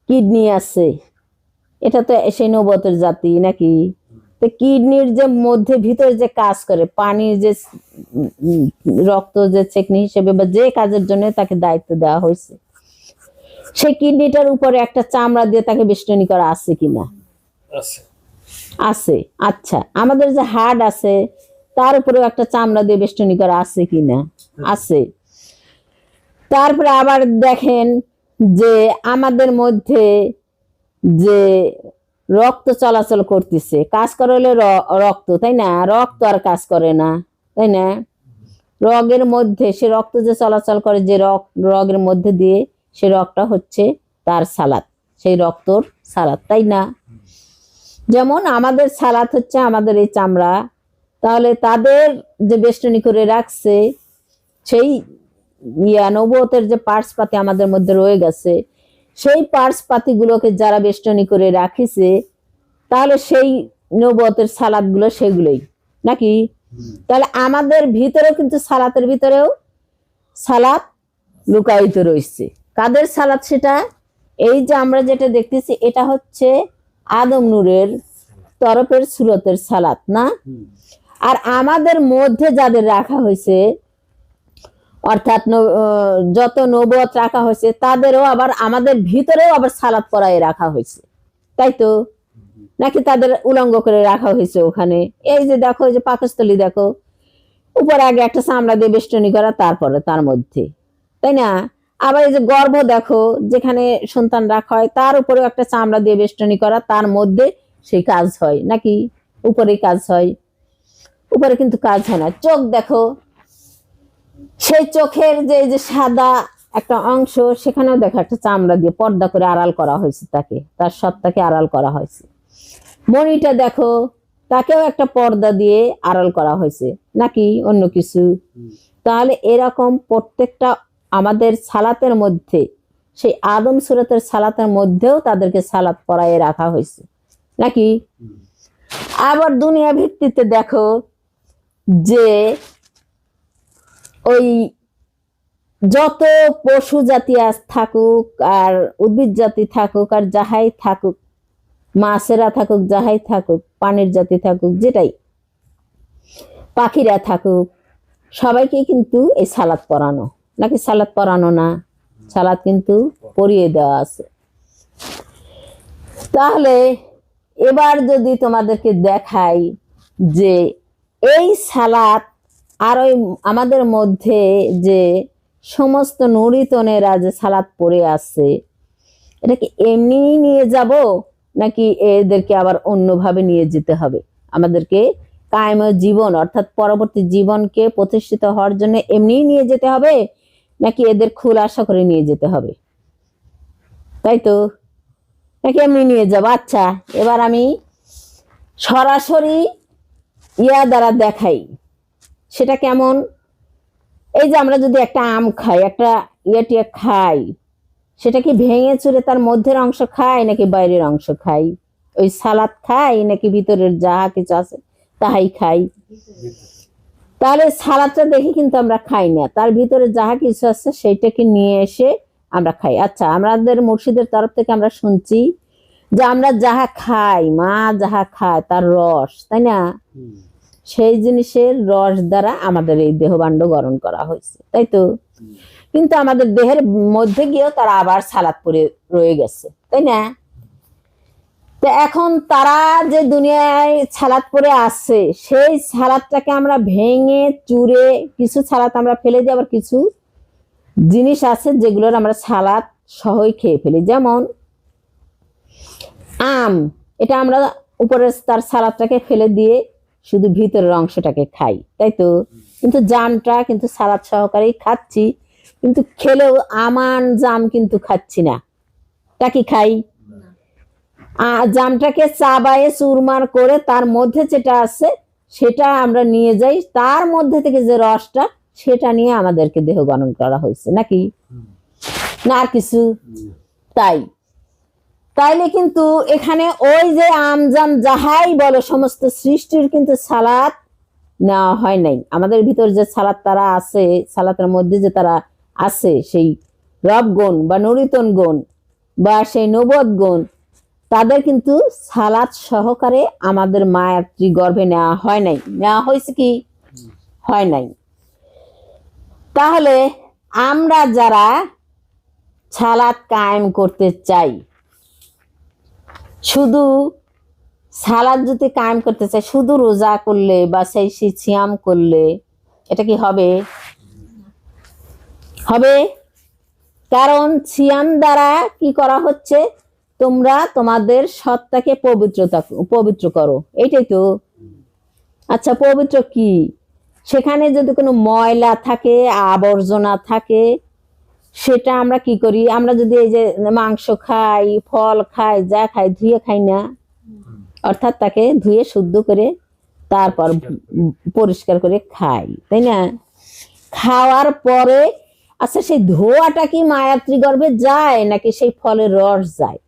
Speaker 1: কিডনি আছে, এটা তো সেই নবুয়তের জাতি নাকি? তো কিডনির যে মধ্যে ভিতরে যে কাজ করে, পানির যে রক্ত যে চেকনি হিসেবে বা যে কাজের জন্য তাকে দায়িত্ব দেওয়া হয়েছে, সেই কিডনিটার উপরে একটা চামড়া দিয়ে তাকে বেষ্টনী করা আছে কিনা? আছে। আচ্ছা, আমাদের যে হাড় আছে তার উপরেও একটা চামড়া দিয়ে বেষ্টনী করা আছে কিনা? আছে। তারপরে আবার দেখেন যে আমাদের মধ্যে যে রক্ত চলাচল করতেছে, কাজ করে হলে রক্ত, তাই না? রক্ত আর কাজ করে না, তাই না? রগের মধ্যে সে রক্ত যে চলাচল করে, যে রগের মধ্যে দিয়ে, সে রগটা হচ্ছে তার সালাত, সেই রক্তর সালাত, তাই না? যেমন আমাদের সালাত হচ্ছে আমাদের এই চামড়া, তাহলে তাদের যে বেষ্টনী করে রাখছে সেই নবুয়তের যে পার্টস পাতি আমাদের মধ্যে রয়ে গেছে, সেই পার্টস পাতিগুলোকে যারা বেষ্টনী করে রাখিছে, তাহলে সেই নবুয়তের সালাত গুলো সেগুলোই নাকি? তাহলে আমাদের ভিতরেও কিন্তু সালাতের ভিতরেও সালাত লুকায়িত রয়েছে। কাদের সালাত সেটা? এই যে আমরা যেটা দেখতেছি এটা হচ্ছে আদম নূরের তরফের সুরতের সালাত না? আর আমাদের মধ্যে যাদের রাখা হয়েছে, অর্থাৎ যত নবুয়ত রাখা হয়েছে তাদেরও আবার আমাদের ভিতরেও আবার সালাত পড়ায় রাখা হয়েছে, তাই তো? নাকি তাদের উলঙ্গ করে রাখা হয়েছে ওখানে? এই যে দেখো, এই যে পাকস্থলী দেখো, উপরে আগে একটা চামড়া দিয়ে বেষ্টনী করা, তারপরে তার মধ্যে, তাই না? আবার এই যে গর্ভ দেখো, যেখানে সন্তান রাখা হয় তার উপরে একটা চামড়া দিয়ে বেষ্টনী করা, তার মধ্যে সেই কাজ হয় নাকি? উপরে কাজ হয়, উপরে কিন্তু কাজ হয় না। চোখ দেখো, সেই চোখের যে এই যে সাদা একটা অংশ, সেখানেও দেখো একটা চামড়া দিয়ে পর্দা করে আড়াল করা হয়েছে, তাকে, তার সত্তাকে আড়াল করা হয়েছে। মণিটা দেখো, তাকেও একটা পর্দা দিয়ে আড়াল করা হয়েছে নাকি অন্য কিছু? তাহলে এরকম প্রত্যেকটা আমাদের সালাতের মধ্যে, সেই আদম সূরাতের সালাতের মধ্যেও তাদেরকে সালাত পড়ায় রাখা হয়েছে নাকি? আবার দুনিয়া ভিত্তিতে দেখো যে ওই যত পশু জাতি আজ থাকুক আর উদ্ভিদ জাতি থাকুক আর যাহাই থাকুক, মাছেরা থাকুক, যাহাই থাকুক, পানির জাতি থাকুক, যেটাই, পাখিরা থাকুক, সবাইকে কিন্তু এই সালাত পড়ানো নাকি? সালাত পড়ানো না? সালাত কিন্তু পড়িয়ে দেওয়া আছে। তাহলে এবার যদি তোমাদেরকে দেখাই যে এই সালাত আর ওই আমাদের মধ্যে যে সমস্ত নুরিতনেরা যে সালাত পড়ে আছে, এটাকে এমনি নিয়ে যাব নাকি এদেরকে আবার অন্যভাবে নিয়ে যেতে হবে? আমাদেরকে কায়েম জীবন অর্থাৎ পরবর্তী জীবনকে প্রতিষ্ঠিত হওয়ার জন্য এমনি নিয়ে যেতে হবে নাকি এদের খুলাসা করে নিয়ে যেতে হবে? তাই তো, নাকি এমনি নিয়ে যাব? আচ্ছা, এবার আমি সরাসরি ইয়া দ্বারা দেখাই, সেটা কেমন? এই যে আমরা যদি একটা আম খাই, একটা ইয়ে খাই, সেটা কি ভেঙে চুরে তার মধ্যের অংশ খাই নাকি বাইরের অংশ খাই? ওই সালাদ খাই নাকি ভিতরের যাহা কিছু আছে তাহাই খাই? তাহলে সালাদটা দেখে কিন্তু আমরা খাই না, তার ভিতরে যাহা কিছু আছে সেইটাকে নিয়ে এসে আমরা খাই। আচ্ছা, আমাদের মুর্শিদের তরফ থেকে আমরা শুনছি যে আমরা যাহা খাই, মা যাহা খায় তার রস, তাই না? সেই জিনিসের রস দ্বারা আমাদের এই দেহভাণ্ড গঠন করা হয়েছে, তাই তো? কিন্তু আমাদের দেহের মধ্যে গিয়েও তারা আবার সালাত পড়ে রয়ে গেছে, তাই না? তো এখন তারা যে দুনিয়ায় সালাত পড়ে আছে, সেই সালাদটাকে আমরা ভেঙে চুরে, কিছু সালাত আমরা ফেলে দিই, আবার কিছু জিনিস আছে যেগুলোর আমরা সালাদ সহই খেয়ে ফেলি। যেমন আম, এটা আমরা উপরে তার সালাদটাকে ফেলে দিয়ে শুধু ভিতরের অংশটাকে খাই, তাই তো? কিন্তু জামটা কিন্তু সালাদ সহকারেই খাচ্ছি, কিন্তু খেলেও আমান জাম কিন্তু খাচ্ছি না। তা কি খাই? জামটাকে চাবায়ে চুরমার করে তার মধ্যে যেটা আছে সেটা আমরা নিয়ে যাই, তার মধ্যে থেকে যে রসটা সেটা নিয়ে আমাদেরকে দেহ গঠন করা হয়েছে নাকি? না আর কিছু? তাই তাইলে কিন্তু এখানে ওই যে আমজাম যাহাই বলো, সমস্ত সৃষ্টির কিন্তু সালাত নেওয়া হয় নাই। আমাদের ভিতর যে সালাত তারা আছে, সালাতের মধ্যে যে তারা আছে, সেই রবগুণ বা নুরিতন গুণ বা সেই নবদ গুণ, তাদের কিন্তু সালাত সহকারে আমাদের মাতৃ গর্ভে নেওয়া হয় নাই। নেওয়া হয়েছে কি? হয় নাই। তাহলে আমরা যারা সালাত কায়েম করতে চাই, শুধু সালাত যদি কায়েম করতে চাই, শুধু রোজা করলে বা সেই সিয়াম করলে এটা কি হবে? হবে? কারণ সিয়াম দ্বারা কি করা হচ্ছে? তোমরা তোমাদের সত্তাকে পবিত্র করো, এইটাই তো। আচ্ছা, পবিত্র কি? সেখানে যদি কোনো ময়লা থাকে, আবর্জনা থাকে, সেটা আমরা কি করি? আমরা যদি এই যে মাংস খাই, ফল খাই, যা খাই, ধুয়ে খাই না? অর্থাৎ তাকে ধুয়ে শুদ্ধ করে তারপর পরিষ্কার করে খাই, তাই না? খাওয়ার পরে আচ্ছা, সেই ধোয়াটা কি মাতৃ গর্ভে যায় নাকি সেই ফলের রস যায়?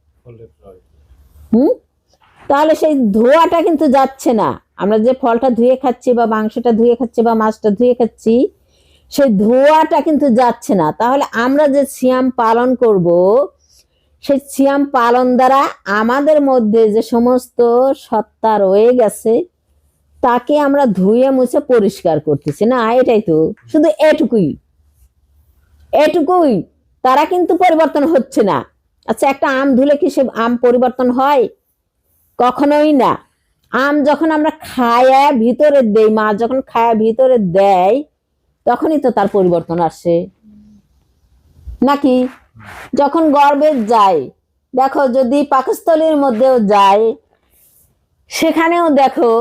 Speaker 1: তাহলে সেই ধোয়াটা কিন্তু যাচ্ছে না। আমরা যে ফলটা ধুয়ে খাচ্ছি বা মাংসটা ধুয়ে খাচ্ছি বা মাছটা ধুয়ে খাচ্ছি, সেই ধোয়াটা কিন্তু যাচ্ছে না। তাহলে আমরা যে সিয়াম পালন করব, সেই সিয়াম পালন দ্বারা আমাদের মধ্যে যে সমস্ত সত্তা রয়ে গেছে তাকে আমরা ধুয়ে মুছে পরিষ্কার করতেছি না? এটাই তো, শুধু এটুকুই, এটুকুই। তারা কিন্তু পরিবর্তন হচ্ছে না। আচ্ছা, একটা আম ধুলে কি সে আম পরিবর্তন হয়? কখনোই না। আম যখন আমরা খায়া ভিতরে দেই, মা যখন খায়া ভিতরে দেয়, তখনই তো তার পরিবর্তন আসে নাকি? যখন গর্ভে যায়, দেখো যদি পাকস্থলীর মধ্যেও যায়, সেখানেও দেখো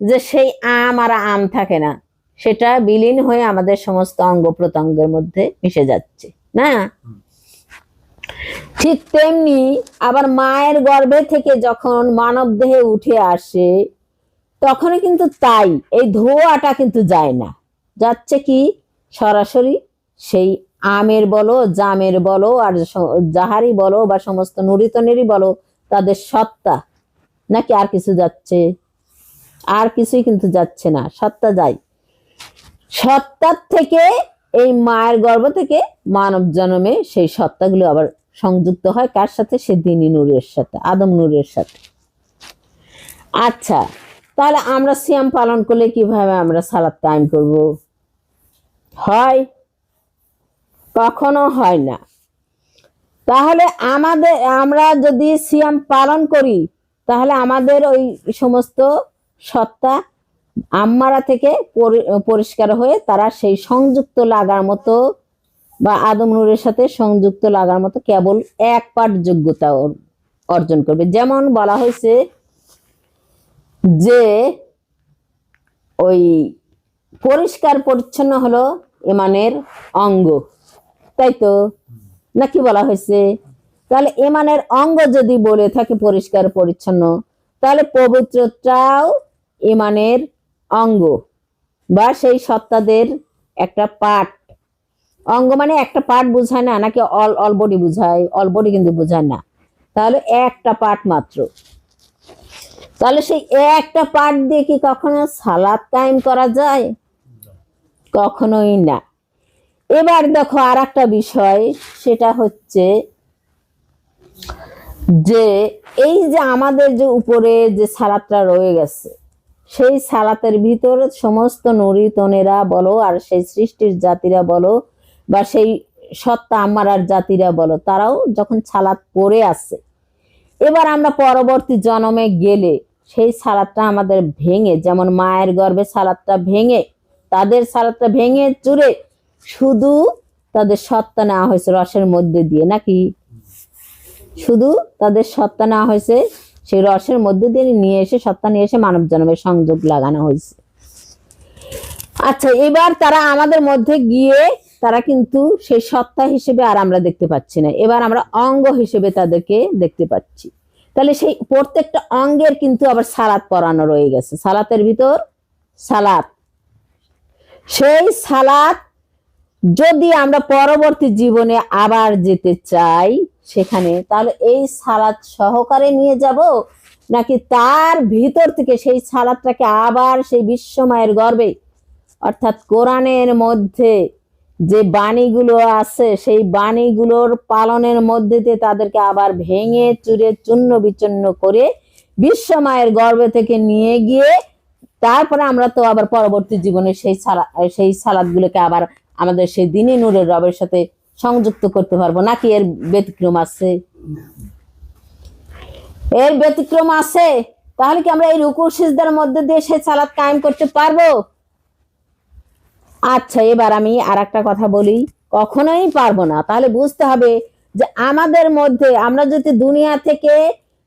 Speaker 1: যে সেই আম আর আম থাকে না, সেটা বিলীন হয়ে আমাদের সমস্ত অঙ্গ প্রত্যঙ্গের মধ্যে মিশে যাচ্ছে না? ঠিক তেমনি আবার মায়ের গর্ভে থেকে যখন মানব দেহে উঠে আসে, তখনই কিন্তু তাই, এই ধোঁয়াটা কিন্তু যায় না, যাচ্ছে কি সরাসরি সেই আমের বলো, জামের বলো, আর যাহারই বলো বা সমস্ত নুড়িতনেরই বলো, তাদের সত্তা, নাকি আর কিছু যাচ্ছে? আর কিছুই কিন্তু যাচ্ছে না, সত্তা যায়। সত্তার থেকে এই মায়ের গর্ভ থেকে মানব জন্মে সেই সত্তাগুলো আবার সংযুক্ত হয় কার সাথে? সে দিনী নূরের সাথে, আদম নূরের সাথে। আচ্ছা, তাহলে আমরা সিয়াম পালন করলে কিভাবে আমরা সালাত কায়েম করব? হয়? কখনো হয় না। তাহলে আমরা যদি সিয়াম পালন করি, তাহলে আমাদের ওই সমস্ত সত্তা আম্মারা থেকে পরিষ্কার হয়ে তারা সেই সংযুক্ত লাগার মতো বা আদম নূরের সাথে সংযুক্ত লাগার মতো কেবল এক পাঠ যোগ্যতা অর্জন করবে। যেমন বলা হয়েছে যে ওই পরিষ্কার পরিচ্ছন্ন হলো ইমানের অঙ্গ, তাই তো নাকি বলা হয়েছে? তাহলে ইমানের অঙ্গ যদি বলে থাকে পরিষ্কার পরিচ্ছন্ন, তাহলে পবিত্রতাও ইমানের অঙ্গ বা সেই সত্তাদের একটা পার্ট। অঙ্গ মানে একটা পার্ট বুঝায় না, নাকি অল বডি বুঝায়? অল বডি কিন্তু বুঝায় না, তাহলে একটা পার্ট মাত্র। তাহলে সেই একটা পার্ট দিয়ে কি কখনো সালাত কায়েম করা যায়? কখনোই না। এবার দেখো আর একটা বিষয়, সেটা হচ্ছে যে এই যে আমাদের যে উপরে যে সালাতটা রয়ে গেছে, সেই সালাতের ভিতরে সমস্ত নূরিতনেরা বলো, আর সেই সৃষ্টির জাতিরা বলো, বা সেই সত্তা আম্মারার জাতিরা বলো, তারাও যখন সালাত পড়ে আছে, এবার আমরা পরবর্তী জন্মে গেলে সেই সালাতটা আমাদের ভেঙে, যেমন মায়ের গর্ভে সালাতটা ভেঙে, তাদের সালাতটা ভেঙে চুরে শুধু তাদের সত্তা নেওয়া হয়েছে রসের মধ্যে দিয়ে, নাকি? শুধু তাদের সত্তা নেওয়া হয়েছে, সেই রসের মধ্যে দিয়ে নিয়ে এসে, সত্তা নিয়ে এসে মানব জন্মের সংযোগ লাগানো হয়েছে। আচ্ছা, এবার তারা আমাদের মধ্যে গিয়ে তারা কিন্তু সেই সত্তা হিসেবে আর আমরা দেখতে পাচ্ছি না, এবার আমরা অঙ্গ হিসেবে তাদেরকে দেখতে পাচ্ছি। তাহলে সেই প্রত্যেকটা অঙ্গের কিন্তু আবার সালাত পড়ানো রয়ে গেছে, সালাতের ভিতর সালাত। সেই সালাত যদি আমরা পরবর্তী জীবনে আবার যেতে চাই সেখানে, তাহলে এই সালাত সহকারে নিয়ে যাব, নাকি তার ভিতর থেকে সেই সালাতটাকে আবার সেই বিশ্বমায়ের গর্ভে, অর্থাৎ কোরআনের মধ্যে যে বাণীগুলো আছে, সেই বাণীগুলোর পালনের মধ্যে দিয়ে তাদেরকে আবার ভেঙে চুরে চূর্ণ বিচূর্ণ করে বিশ্বমায়ের গর্ভে থেকে নিয়ে গিয়ে তারপরে আমরা তো আবার পরবর্তী জীবনে সেই সালাদগুলোকে আবার আমাদের সেই দিনী নূরের রবের সাথে সংযুক্ত করতে পারবো, নাকি এর ব্যতিক্রম আছে? এর ব্যতিক্রম আছে। তাহলে কি আমরা এই রুকু সিজদার মধ্যে দিয়ে সেই সালাত কায়েম করতে পারবো? আচ্ছা, এবার আমি আর একটা কথা বলি, কখনোই পারবো না। তাহলে বুঝতে হবে যে আমাদের মধ্যে, আমরা যদি দুনিয়া থেকে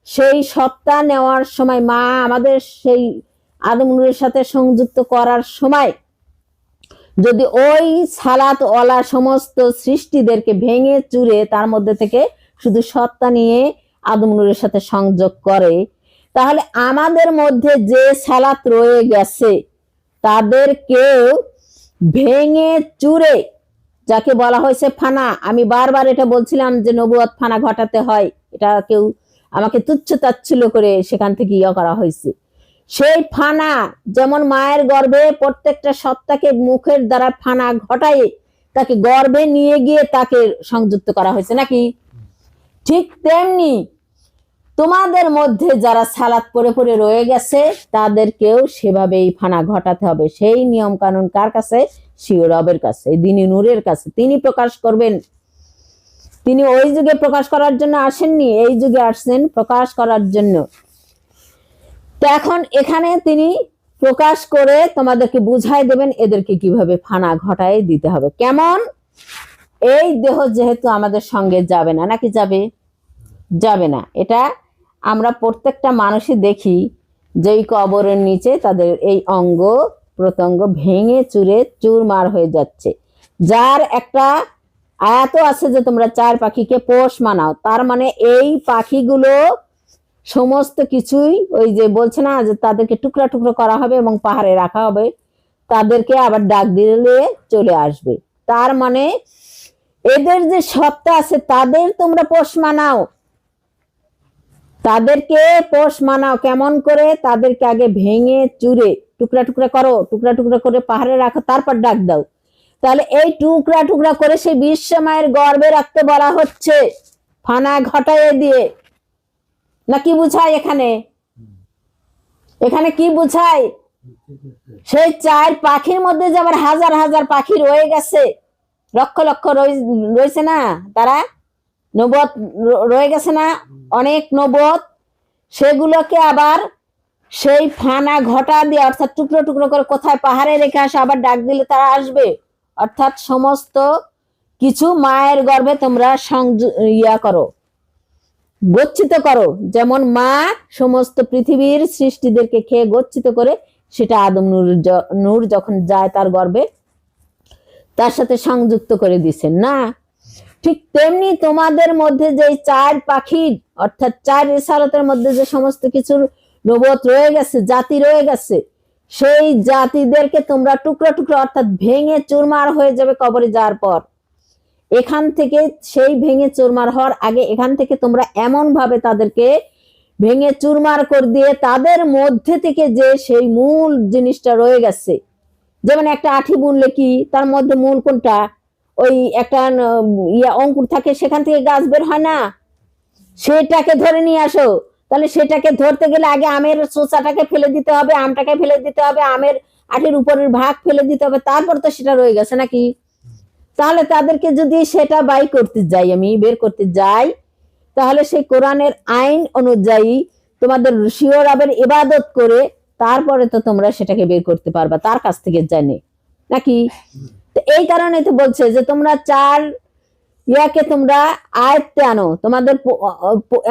Speaker 1: সেই সত্তা নেওয়ার সময়, মা আমাদের সেই আদম নূরের সাথে সংযুক্ত করার সময় যদি ওই সালাত ওয়ালা সমস্ত সৃষ্টিদেরকে ভেঙে চুরে তার মধ্যে থেকে শুধু সত্তা নিয়ে আদম নূরের সাথে সংযোগ করে, তাহলে আমাদের মধ্যে যে সালাত রয়ে গেছে তাদেরকেও ভেঙে চুরে, যাকে বলা হয়েছে ফানা, আমি বারবার এটা বলছিলাম যে নবুয়ত ফানা ঘটাতে হয়, এটা কেউ আমাকে তুচ্ছ তাচ্ছিল্য করে সেখান থেকে করা হয়েছে। সেই ফানা যেমন মায়ের গর্ভে প্রত্যেকটা সত্তাকে মুখের দ্বারা ফানা ঘটায় তাকে গর্ভে নিয়ে গিয়ে তাকে সংযুক্ত করা হয়েছে, নাকি? ঠিক তেমনি তোমাদের মধ্যে যারা সালাত পড়ে পড়ে রয়ে গেছে তাদেরকেও সেভাবেই ফানা ঘটাতে হবে। সেই নিয়ম কানুন কার কাছে? স্বীয় রবের কাছে, দিনী নূরের কাছে। তিনি প্রকাশ করবেন। তিনি ওই যুগে প্রকাশ করার জন্য আসেননি, এই যুগে আসছেন প্রকাশ করার জন্য। তো এখন এখানে তিনি প্রকাশ করে তোমাদেরকে বুঝাই দেবেন এদেরকে কিভাবে ফানা ঘটায় দিতে হবে। কেমন? এই দেহ যেহেতু আমাদের সঙ্গে যাবে না, নাকি যাবে? যাবে না। এটা আমরা প্রত্যেকটা মানুষই দেখি যে এই কবরের নিচে তাদের এই অঙ্গ প্রত্যঙ্গ ভেঙে চুরে চুরমার হয়ে যাচ্ছে। যার একটা আয়াত আছে যে তোমরা চার পাখিকে পোষ মানাও, তার মানে এই পাখিগুলো সমস্ত কিছুই ওই যে বলছে না যে তাদেরকে টুকরা টুকরো করা হবে এবং পাহাড়ে রাখা হবে, তাদেরকে আবার ডাক দিলে চলে আসবে। তার মানে এদের যে সত্তা আছে তাদের তোমরা পোষ মানাও, তাদেরকে পোষ মানাও। কেমন করে? তাদেরকে আগে ভেঙে চুরে টুকরা টুকরা করো, টুকরা টুকরা করে পাহাড়ে রাখো, তারপর ডাক দাও। তাহলে এই টুকরা টুকরা করে সেই বিশ্ব মায়ের গর্ভে রাখতে বলা হচ্ছে, ফানা ঘটায় দিয়ে। না কি বুঝায় এখানে? এখানে কি বুঝায়? সেই চার পাখির মধ্যে যে আবার হাজার হাজার পাখি রয়ে গেছে, লক্ষ লক্ষ রয়েছে না, তারা নবত রয়ে গেছে না, অনেক নবত, সেগুলোকে আবার সেই ফানা ঘটা দিয়ে অর্থাৎ টুকরো টুকরো করে কোথায় পাহাড়ে রেখে আসে, আবার ডাক দিলে তারা আসবে। অর্থাৎ সমস্ত কিছু মায়ের গর্ভে তোমরা করো, গচ্ছিত করো। যেমন মা সমস্ত পৃথিবীর সৃষ্টিদেরকে খেয়ে গচ্ছিত করে, সেটা আদম নূর যখন যায় তার গর্ভে তার সাথে সংযুক্ত করে দিছেন না। ঠিক তেমনি তোমাদের মধ্যে যে চার পাখির অর্থাৎ চার রিসালতের মধ্যে যে সমস্ত কিছুর নবুয়ত রয়ে গেছে, জাতি রয়ে গেছে, সেই জাতিদেরকে তোমরা টুকরো টুকরো অর্থাৎ ভেঙে চুরমার হয়ে যাবে কবরে যাওয়ার পর। এখান থেকে সেই ভেঙে চুরমার হওয়ার আগে এখান থেকে তোমরা এমন ভাবে তাদেরকে ভেঙে চুরমার করে দিয়ে তাদের মধ্যে থেকে যে সেই মূল জিনিসটা রয়ে গেছে, যেমন একটা আঠি বুনলে কি তার মধ্যে মূল কোনটা? ওই একটা অঙ্কুর থাকে, সেখান থেকে গাছ বের হয় না, সেটাকে ধরে নিয়ে আসো। তাহলে সেটাকে ধরতে গেলে আগে আমের চোচাটাকে ফেলে দিতে হবে, আমটাকে ফেলে দিতে হবে, আমের আঠির উপরের ভাগ ফেলে দিতে হবে, তারপর তো সেটা রয়ে গেছে নাকি? তাহলে তাদেরকে যদি সেটা আমি বের করতে যাই, তাহলে সেই কোরআনের আইন অনুযায়ী তোমাদের শিওর আবের ইবাদত করে তারপরে তো তোমরা সেটাকে বের করতে পারবা তার কাছ থেকে জানে, নাকি? তো এই কারণে তো বলছে যে তোমরা চার ইয়াকে তোমরা আয়ত্তে আনো, তোমাদের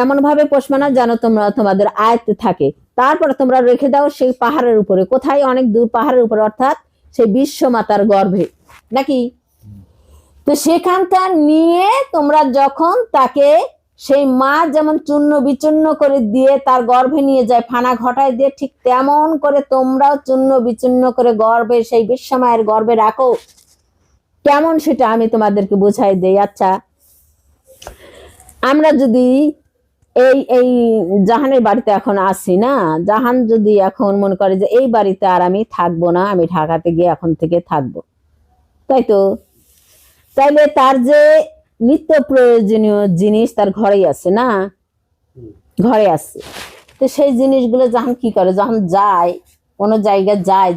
Speaker 1: এমন ভাবে পোষ মানা জানো তোমরা তোমাদের আয়ত্তে থাকে, তারপরে তোমরা রেখে দাও সেই পাহাড়ের উপরে, কোথায়? অনেক দূর পাহাড়ের উপরে, অর্থাৎ সেই বিশ্ব মাতার গর্ভে, নাকি? তো সেখানকার নিয়ে তোমরা যখন তাকে সেই মা যেমন চূর্ণ বিচূর্ণ করে দিয়ে তার গর্ভে নিয়ে যায়, ফানা ঘটায় দিয়ে, ঠিক তেমন করে তোমরাও চূর্ণ বিচূর্ণ করে গর্ভে সেই বিশ্বমায়ের গর্ভে রাখো। কেমন সেটা আমি তোমাদেরকে বোঝাই দেই। আচ্ছা, আমরা যদি এই এই জাহানের বাড়িতে এখন আসি না, জাহান যদি এখন মনে করে যে এই বাড়িতে আর আমি থাকবো না, আমি ঢাকাতে গিয়ে এখন থেকে থাকবো, তাই তো? তাইলে তার যে নিত্য প্রয়োজনীয় জিনিস তার ঘরেই আছে না, ঘরে আছে। তো সেই জিনিসগুলো যখন কি করে, যখন যায় কোনো জায়গায় যায়,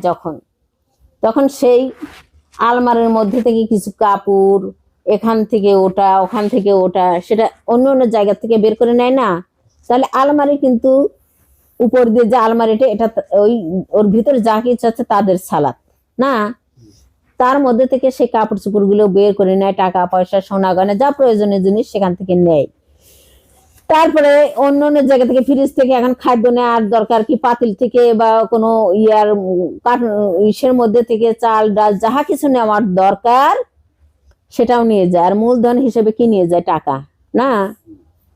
Speaker 1: তখন সেই আলমারির মধ্যে থেকে কিছু কাপড়, এখান থেকে ওটা, ওখান থেকে ওটা, সেটা অন্য অন্য জায়গা থেকে বের করে নেয় না। তাহলে আলমারি কিন্তু উপর দিয়ে যে আলমারিটা, এটা ওই ওর ভিতরে যা কিছু আছে তাদের সালাত না, তার মধ্যে থেকে সেই কাপড় চোপড় গুলো বের করে নেয়, টাকা পয়সা সোনা গয়না যা প্রয়োজনীয় জিনিস সেখান থেকে নেয়। তারপরে অন্য অন্য জায়গা থেকে, ফ্রিজ থেকে এখন খাদ্য নেওয়ার দরকার কি, পাতিল থেকে বা কোনো ইসের মধ্যে থেকে চাল ডাল যাহা কিছু নেওয়ার দরকার সেটাও নিয়ে যায়। আর মূলধন হিসেবে কি নিয়ে যায়? টাকা না,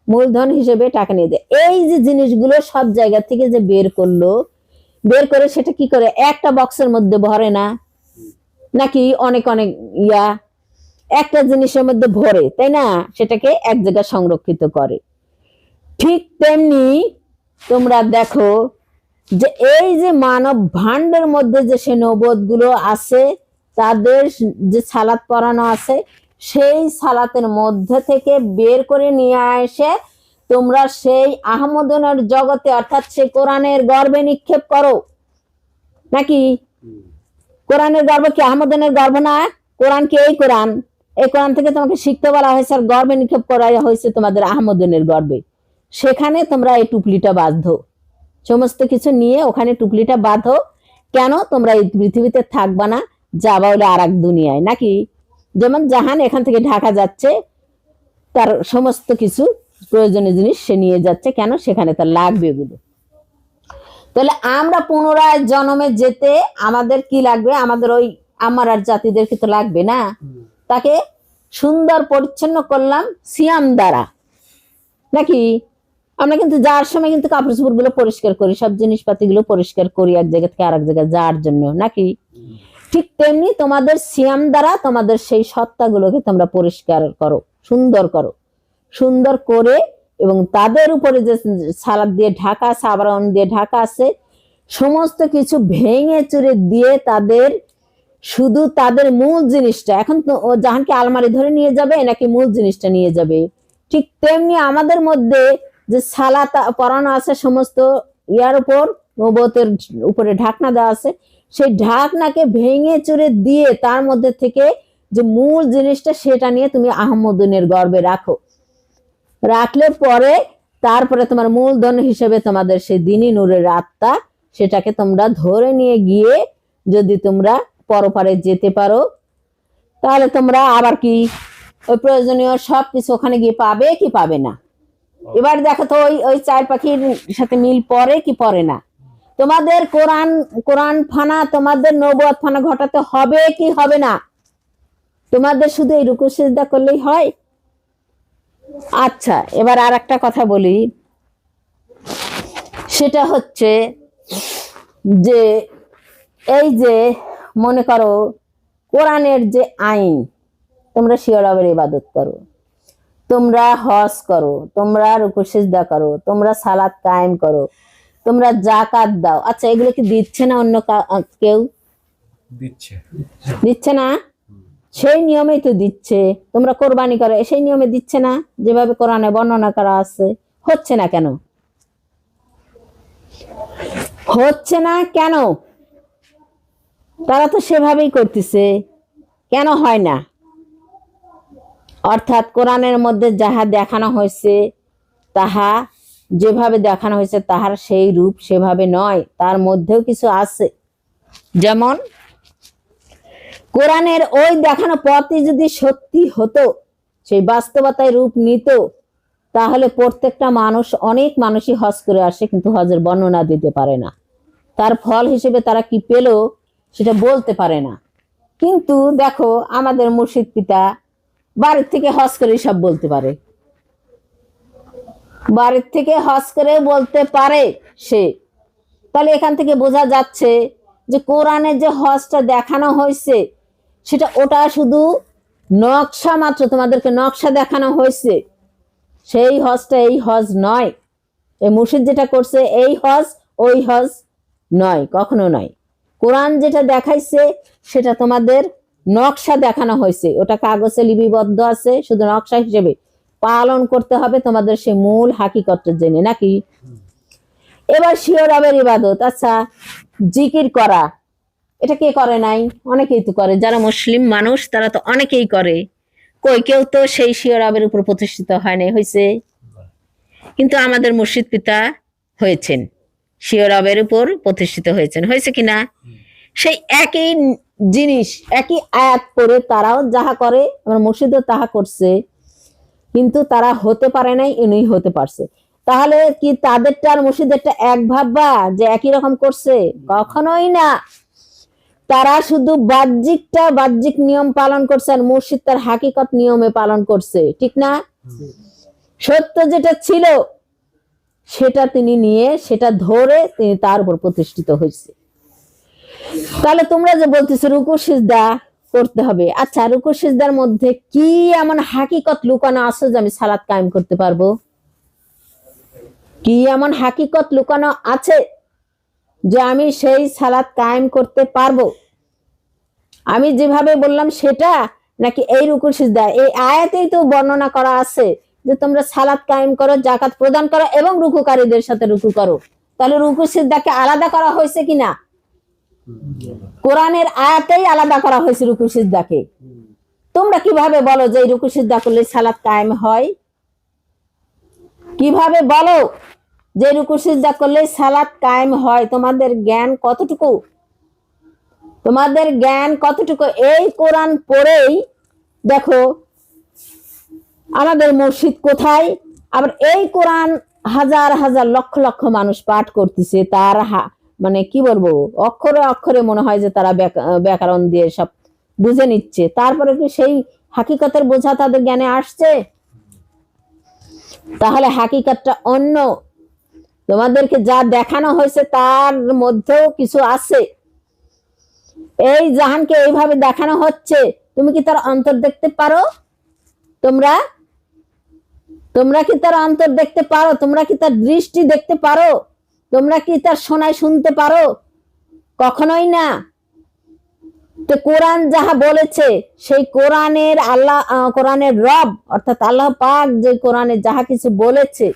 Speaker 1: মূলধন হিসেবে টাকা নিয়ে যায়। এই যে জিনিসগুলো সব জায়গা থেকে যে বের করলো, বের করে সেটা কি করে? একটা বক্সের মধ্যে ভরে না, নাকি অনেক অনেক একটা জিনিসের মধ্যে ভরে, তাই না? সেটাকে এক জায়গায় সংরক্ষিত করে। ঠিক তেমনি তোমরা দেখো যে এই যে মানব ভাণ্ডের মধ্যে যে সে নবুয়ত গুলো আছে, তাদের যে সালাত পড়ানো আছে, সেই সালাতের মধ্যে থেকে বের করে নিয়ে এসে তোমরা সেই আহমদনের জগতে অর্থাৎ সেই কোরআনের গর্ভে নিক্ষেপ করো, নাকি? কোরআনের গর্ভ কি আহমদনের গর্ভ না? কোরআন কি এই কোরআন? এই কোরআন থেকে তোমাকে শিখতে বলা হয়েছে, আর গর্ভে নিক্ষেপ করা হয়েছে তোমাদের আহমদনের গর্ভে। সেখানে তোমরা এই টুপলিটা বাঁধো, সমস্ত কিছু নিয়ে ওখানে টুপলিটা বাঁধো। কেন? তোমরা এই পৃথিবীতে থাকবা না, যাবা হলে আর এক দুনিয়ায়, নাকি? যেমন জাহান এখান থেকে ঢাকা যাচ্ছে, তার সমস্ত কিছু প্রয়োজনীয় জিনিস সে নিয়ে যাচ্ছে, কেন? সেখানে তার লাগবে এগুলো। তাহলে আমরা পুনরায় জন্মে যেতে আমাদের কি লাগবে? আমাদের ওই আমার আর জাতিদেরকে তো লাগবে না? তাকে সুন্দর পরিচ্ছন্ন করলাম সিয়াম দ্বারা, নাকি? আমরা কিন্তু যাওয়ার সময় কিন্তু কাপড় চোপড় গুলো পরিষ্কার করি, সব জিনিসপাতি গুলো পরিষ্কার করি এক জায়গা থেকে আরেক জায়গায় যাওয়ার জন্য, নাকি? ঠিক তেমনি তোমাদের সিয়াম দ্বারা তোমাদের সেই সত্তাগুলোকে তোমরা পরিষ্কার করো, সুন্দর করো, সুন্দর করে, এবং তাদের উপরে যে সালাদ দিয়ে ঢাকা আছে, আবরণ দিয়ে ঢাকা আছে, সমস্ত কিছু ভেঙে চুরে দিয়ে তাদের শুধু তাদের মূল জিনিসটা, এখন ও জাহানকে আলমারি ধরে নিয়ে যাবে নাকি মূল জিনিসটা নিয়ে যাবে? ঠিক তেমনি আমাদের মধ্যে যে সালাত পরানো আছে সমস্ত ইয়ার উপর, নবুয়তের উপরে ঢাকনা দেওয়া আছে, সেই ঢাকনাকে ভেঙে চুরে দিয়ে তার মধ্যে থেকে যে মূল জিনিসটা সেটা নিয়ে তুমি আহমদুনের গর্বে রাখো। রাখলে পরে তারপরে তোমার মূলধন হিসেবে তোমাদের সেই দিনী নূরের আত্মা, সেটাকে তোমরা ধরে নিয়ে গিয়ে যদি তোমরা পরপারে যেতে পারো, তাহলে তোমরা আবার কি ওই প্রয়োজনীয় সবকিছু ওখানে গিয়ে পাবে কি পাবে না? এবার দেখো তো ওই ওই চার পাখির সাথে মিল পড়ে কি পড়ে না? তোমাদের কোরআন ফানা, তোমাদের নবুয়ত ফানা ঘটাতে হবে কি হবে না? তোমাদের শুধু এই রুকু সিজদা করলেই হয়? আচ্ছা, এবার আর একটা কথা বলি, সেটা হচ্ছে যে এই যে মনে করো কোরআনের যে আইন, তোমরা শিয়রের ইবাদত করো, তোমরা হজ করো, তোমরা রুকু সিজদা করো, তোমরা সালাত কায়েম করো, তোমরা যাকাত দাও, আচ্ছা এগুলো কি দিচ্ছে না অন্য কেউ? দিচ্ছে না? সেই নিয়মেই তো দিচ্ছে। তোমরা কোরবানি করো, সেই নিয়মে দিচ্ছে না যেভাবে কোরআনে বর্ণনা করা আছে? হচ্ছে না কেন? হচ্ছে না কেন? তারা তো সেভাবেই করতেছে, কেন হয় না? অর্থাৎ কোরআনের মধ্যে যাহা দেখানো হয়েছে, তাহা যেভাবে দেখানো হয়েছে তাহার সেই রূপ সেভাবে নয়, তার মধ্যেও কিছু আছে। যেমন কোরআনের ওই দেখানো পথই যদি সত্যি হতো, সেই বাস্তবতায় রূপ নিত, তাহলে প্রত্যেকটা মানুষ, অনেক মানুষই হজ করে আসে কিন্তু হজের বর্ণনা দিতে পারে না, তার ফল হিসেবে তারা কি পেল সেটা বলতে পারে না। কিন্তু দেখো আমাদের মুর্শিদ পিতা বাড়ির থেকে হজ করে সব বলতে পারে, বাড়ির থেকে হজ করে বলতে পারে সে। তাহলে এখান থেকে বোঝা যাচ্ছে যে কোরআনে যে হজটা দেখানো হয়েছে সেটা ওটা শুধু নকশা মাত্র, তোমাদেরকে নকশা দেখানো হয়েছে, সেই হজটা এই হজ নয়। এই মুর্শিদ যেটা করছে এই হজ ওই হজ নয়, কখনো নয়। কোরআন যেটা দেখাইছে সেটা তোমাদের নকশা দেখানো হয়েছে, ওটা কাগজে লিপিবদ্ধ আছে, শুধু নকশা হিসেবে পালন করতে হবে তোমাদের সেই মূল হাকিকতটা জেনে, নাকি? এবার শিয়রের ইবাদত, আচ্ছা জিকির করা, এটা কে করে নাই? অনেকেই তো করে, যারা মুসলিম মানুষ তারা তো অনেকেই করে। কই কেউ তো সেই শিয়রের উপর প্রতিষ্ঠিত হয় নাই, হয়েছে? কিন্তু আমাদের মুর্শিদ পিতা হয়েছেন, শিয়রের উপর প্রতিষ্ঠিত হয়েছেন, হয়েছে কিনা? সেই একই জিনিস, একই আয়াত পড়ে তারাও যাহা করে, আমার মুর্শিদও তাহা করছে, কিন্তু তারা হতে পারে নাই, ইনি হতে পারছে। তাহলে কি তাদেরটা আর মুর্শিদেরটা এক ভাববা যে একই রকম করছে? কখনোই না। তারা শুধু বাহ্যিক নিয়ম পালন করছে, আর মুর্শিদ তার হাকিকত নিয়মে পালন করছে, ঠিক না? সত্য যেটা ছিল সেটা তিনি নিয়ে, সেটা ধরে তিনি তার উপর প্রতিষ্ঠিত হয়েছে। তাহলে তোমরা যে বলতেছো রুকু সিজদা করতে হবে, আচ্ছা রুকু সিজদার মধ্যে কি এমন হাকিকত লুকানো আছে যে আমি সালাত কায়েম করতে পারবো? কি এমন হাকিকত লুকানো আছে যে আমি সেই সালাত কায়েম করতে পারবো? আমি যেভাবে বললাম সেটা, নাকি এই রুকু সিজদা? এই আয়াতেই তো বর্ণনা করা আছে যে তোমরা সালাত কায়েম করো, যাকাত প্রদান করো এবং রুকুকারীদের সাথে রুকু করো। তাহলে রুকু সিজদাকে আলাদা করা হয়েছে কিনা? কোরআনের আয়াতেই আলাদা করা হয়েছে রুকু সিজদাকে। তোমরা কিভাবে বলো যে এই রুকু সিজদা করলে সালাত কায়েম হয়? কিভাবে বলো? যে রুকু সিজদা করলে সালাত কায়েম হয়, তোমাদের জ্ঞান কতটুকু? তোমাদের জ্ঞান কতটুকু? এই কোরআন পড়েই দেখো আমাদের মসজিদ কোথায়, আবার এই কোরআন হাজার হাজার লক্ষ লক্ষ মানুষ পাঠ করতেছে, তার মানে কি বলবো, অক্ষরে অক্ষরে মনে হয় যে তারা ব্যাকরণ দিয়ে সব বুঝে নিচ্ছে, তারপরে কি সেই হাকিকতের বোঝা তাদের জ্ঞানে আসছে? তাহলে হাকিকতটা অন্য। তোমাদেরকে যা দেখানো হয়েছে তার মধ্যেও কিছু আছে। এই জাহানকে এইভাবে দেখানো হচ্ছে, তুমি কি তার অন্তর দেখতে পারো? তোমরা তোমরা কি তার অন্তর দেখতে পারো? তোমরা কি তার দৃষ্টি দেখতে পারো? তোমরা কি তার শোনায় শুনতে পারো? কখনোই না। তো কোরআন যাহা বলেছে, সেই কোরআনের আল্লাহ, কোরআনের রব অর্থাৎ আল্লাহ পাক যে কোরআনে যাহা কিছু বলেছে,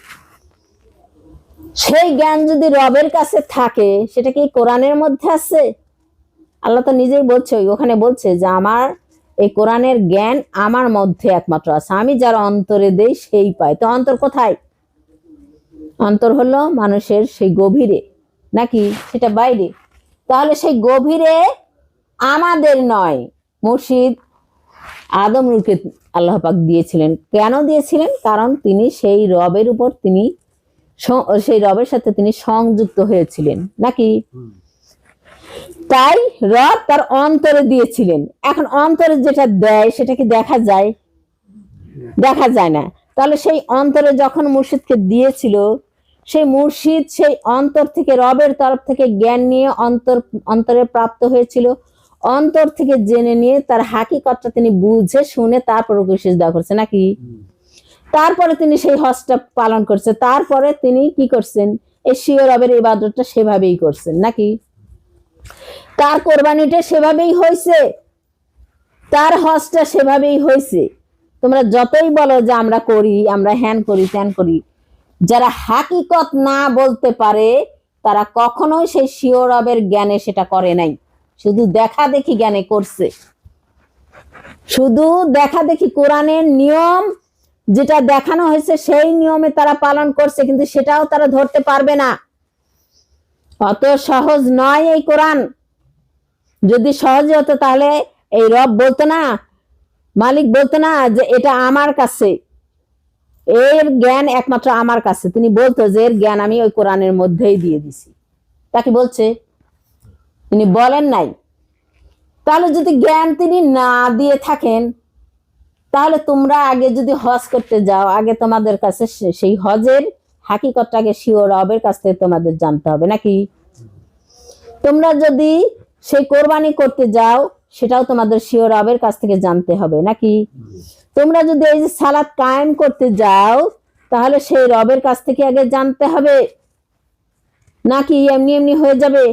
Speaker 1: সেই জ্ঞান যদি রবের কাছে থাকে, সেটা কি কোরআনের মধ্যে আছে? আল্লাহ তো নিজেই বলছে, ওখানে বলছে যে আমার এই কোরআনের জ্ঞান আমার মধ্যে একমাত্র আছে, আমি যার অন্তরে দেই সেই পায়। তো অন্তর কোথায়? অন্তর হলো মানুষের সেই গভীরে, নাকি সেটা বাইরে? তাহলে সেই গভীরে আমাদের নয়, মুর্শিদ আদম নূরকে আল্লাহ পাক দিয়েছিলেন। কেন দিয়েছিলেন? কারণ তিনি সেই রবের উপর, তিনি সেই রবের সাথে তিনি সংযুক্ত হয়েছিলেন, নাকি? তাই রব তার অন্তরে দিয়েছিলেন। এখন অন্তরে যেটা দেয় সেটা কি দেখা যায়? দেখা যায় না। তাহলে সেই অন্তরে যখন মুর্শিদকে দিয়েছিল, সেই মুর্শিদ সেই অন্তর থেকে, রবের তরফ থেকে জ্ঞান নিয়ে অন্তরে প্রাপ্ত হয়েছিল, অন্তর থেকে জেনে নিয়ে তার হাকিকতটা তিনি বুঝে শুনে তারপর রুকু সিজদা করছে, নাকি? তারপরে তিনি সেই হজটা পালন করছে, তারপরে তিনি কি করছেন? এই স্বীয় রবের ইবাদতটা সেভাবেই করছেন, নাকি? তার কোরবানিটা সেভাবেই হয়েছে, তার হজটা সেভাবেই হয়েছে। তোমরা যতই বলো যে আমরা করি, আমরা হ্যান করি ত্যান করি, যারা হাকিকত না বলতে পারে তারা কখনোই সেই স্বীয় রবের জ্ঞানে সেটা করে নাই, শুধু দেখা দেখি জ্ঞানে করছে। শুধু দেখা দেখি কোরআনের নিয়ম যেটা দেখানো হয়েছে সেই নিয়মে তারা পালন করছে, কিন্তু সেটাও তারা ধরতে পারবে না। অত সহজ নয় এই কোরআন। যদি সহজ হতো তাহলে এই রব বলতো না, মালিক বলতো না যে এটা আমার কাছে, এর জ্ঞান একমাত্র আমার কাছে। তিনি বলতো যে এর জ্ঞান আমি ওই কোরআনের মধ্যেই দিয়ে দিছি। তাকে বলছে, তিনি বলেন নাই। তাহলে যদি জ্ঞান তিনি না দিয়ে থাকেন, তাহলে তোমরা আগে যদি হজ করতে যাও, আগে তোমাদের কাছে সেই হজের হাকিকতটাকে স্বীয় রবের কাছ থেকে তোমাদের জানতে হবে, নাকি? তোমরা যদি সেই কোরবানি করতে যাও, সেটাও তোমাদের স্বীয় রবের কাছ থেকে জানতে হবে, নাকি? তোমরা যদি এই যে সালাত কায়েম করতে যাও, তাহলে সেই রবের কাছ থেকে আগে জানতে হবে, নাকি এমনি এমনি হয়ে যাবে?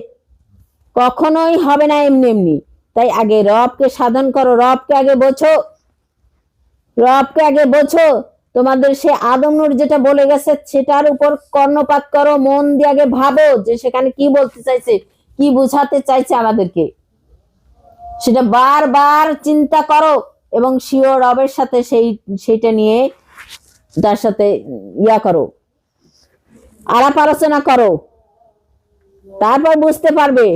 Speaker 1: কখনোই হবে না এমনি এমনি। তাই আগে রবকে সাধন করো, রবকে আগে বোঝো, রবকে আগে বোঝো। তোমাদের সে আদম নূর যেটা বলে গেছে সেটার উপর কর্ণপাত করো, মন দিয়ে আগে ভাবো যে সেখানে কি বলতে চাইছে, কি বুঝাতে চাইছে আমাদেরকে, সেটা বারবার চিন্তা করো এবং স্বীয় রবের সাথে সেইটা নিয়ে তার সাথে করো, আলাপ আলোচনা করো, তারপর বুঝতে পারবে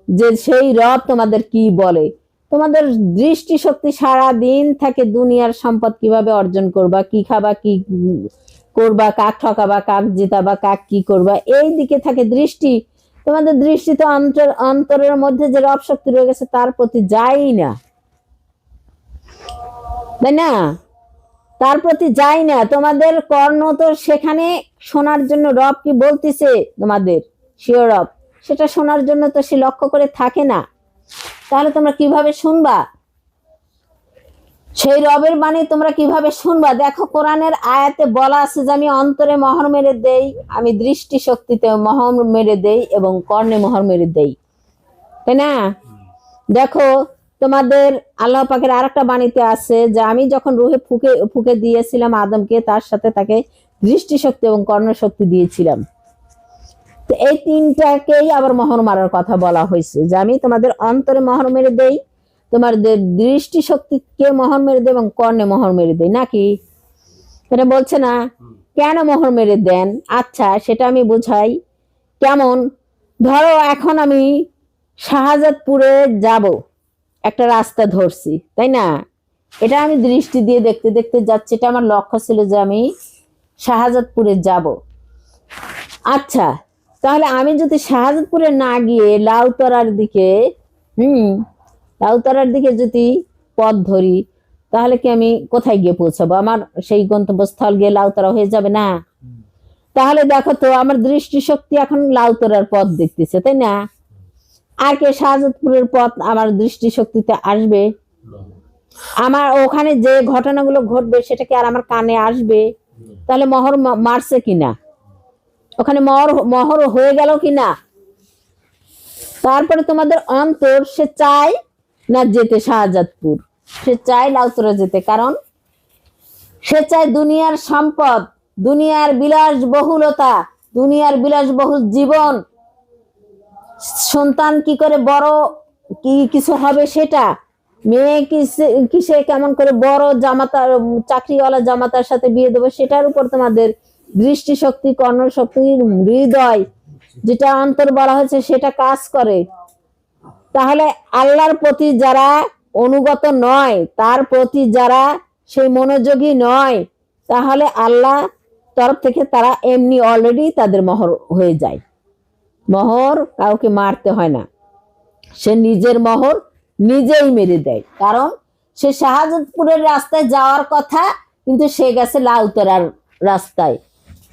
Speaker 1: যে সেই রব তোমাদের কি বলে। তোমাদের দৃষ্টি শক্তি সারা দিন থাকে দুনিয়ার সম্পদ কিভাবে অর্জন করবা, কি খাবা, কি করবা, কাক ঠকাবা, কাক জিতাবা, কাক কি করবা, এই দিকে থাকে দৃষ্টি। তোমাদের দৃষ্টি তো অন্তরের মধ্যে যে রব শক্তি রয়ে গেছে তার প্রতি যাই না, তাই না? তার প্রতি যাই না। তোমাদের কর্ণ তো সেখানে শোনার জন্য, রব কি বলতেছে তোমাদের স্বীয় রব, সেটা শোনার জন্য তো সে লক্ষ্য করে থাকে না। তাহলে তোমরা কিভাবে শুনবা সেই রবের বাণী? তোমরা কিভাবে শুনবা? দেখো কোরআনের আয়াতে বলা আছে যে আমি অন্তরে মোহর মেরে দেই, আমি দৃষ্টি শক্তিতে মোহর মেরে দেই এবং কর্ণে মোহর মেরে দেই, তাই না? দেখো তোমাদের আল্লাহ পাকের আরেকটা বাণীতে আছে যে আমি যখন রুহে ফুকে ফুকে দিয়েছিলাম আদমকে, তার সাথে তাকে দৃষ্টি শক্তি এবং কর্ণ শক্তি দিয়েছিলাম। তো এই তিনটাকেই আবার মোহর মারার কথা বলা হয়েছে, যে আমি তোমাদের অন্তরে মোহর মেরে দেই, তোমাদের দৃষ্টি শক্তিকে মোহর মেরে দেই এবং কর্ণে মোহর মেরে দেই, নাকি? এটা বলছে না? কেন মোহর মেরে দেন? আচ্ছা সেটা আমি বুঝাই। কেমন? ধরো এখন আমি শাহজাদপুরে যাব, একটা রাস্তা ধরছি, তাই না? এটা আমি দৃষ্টি দিয়ে দেখতে দেখতে যাচ্ছি, এটা আমার লক্ষ্য ছিল যে আমি শাহজাদপুরে যাব। আচ্ছা, তাহলে আমি যদি শাহজাদপুরে না গিয়ে লাউতরার দিকে লাউতরার দিকে যদি পথ ধরি, তাহলে কি আমি কোথায় গিয়ে পৌঁছাবো? আমার সেই গন্তব্যস্থল গিয়ে লাউতরা হয়ে যাবে না? তাহলে দেখো তো, আমার দৃষ্টিশক্তি এখন লাউতরার পথ দেখতেছে, তাই না? আর কে শাহজাদপুরের পথ আমার দৃষ্টিশক্তিতে আসবে? আমার ওখানে যে ঘটনাগুলো ঘটবে সেটা কি আর আমার কানে আসবে? তাহলে মোহর মারছে কিনা, ওখানে মোহর হয়ে গেল কিনা? তারপরে তোমাদের অন্তর সে চায় না যেতে শাহজাদপুর, সে চায় লাউতরা যেতে, কারণ সে চায় দুনিয়ার সম্পদ, দুনিয়ার বিলাসবহুলতা, দুনিয়ার বিলাসবহুল জীবন, সন্তান কি করে বড় কি কিছু হবে সেটা, মেয়ে কিসে কেমন করে বড় জামাতার চাকরিওয়ালা জামাতার সাথে বিয়ে দেবো, সেটার উপর তোমাদের দৃষ্টিশক্তি, কর্ণশক্তি, হৃদয়, যেটা অন্তর বলা হয়েছে সেটা কাজ করে। তাহলে আল্লাহর প্রতি যারা অনুগত নয়, তার প্রতি যারা সেই মনোযোগী নয়, তাহলে আল্লাহ তরফ থেকে তারা এমনি অলরেডি তাদের মোহর হয়ে যায়। মোহর কাউকে মারতে হয় না, সে নিজের মোহর নিজেই মেরে দেয়। কারণ সে শাহজাদপুরের রাস্তায় যাওয়ার কথা, কিন্তু সে গেছে লাউতরার রাস্তায়,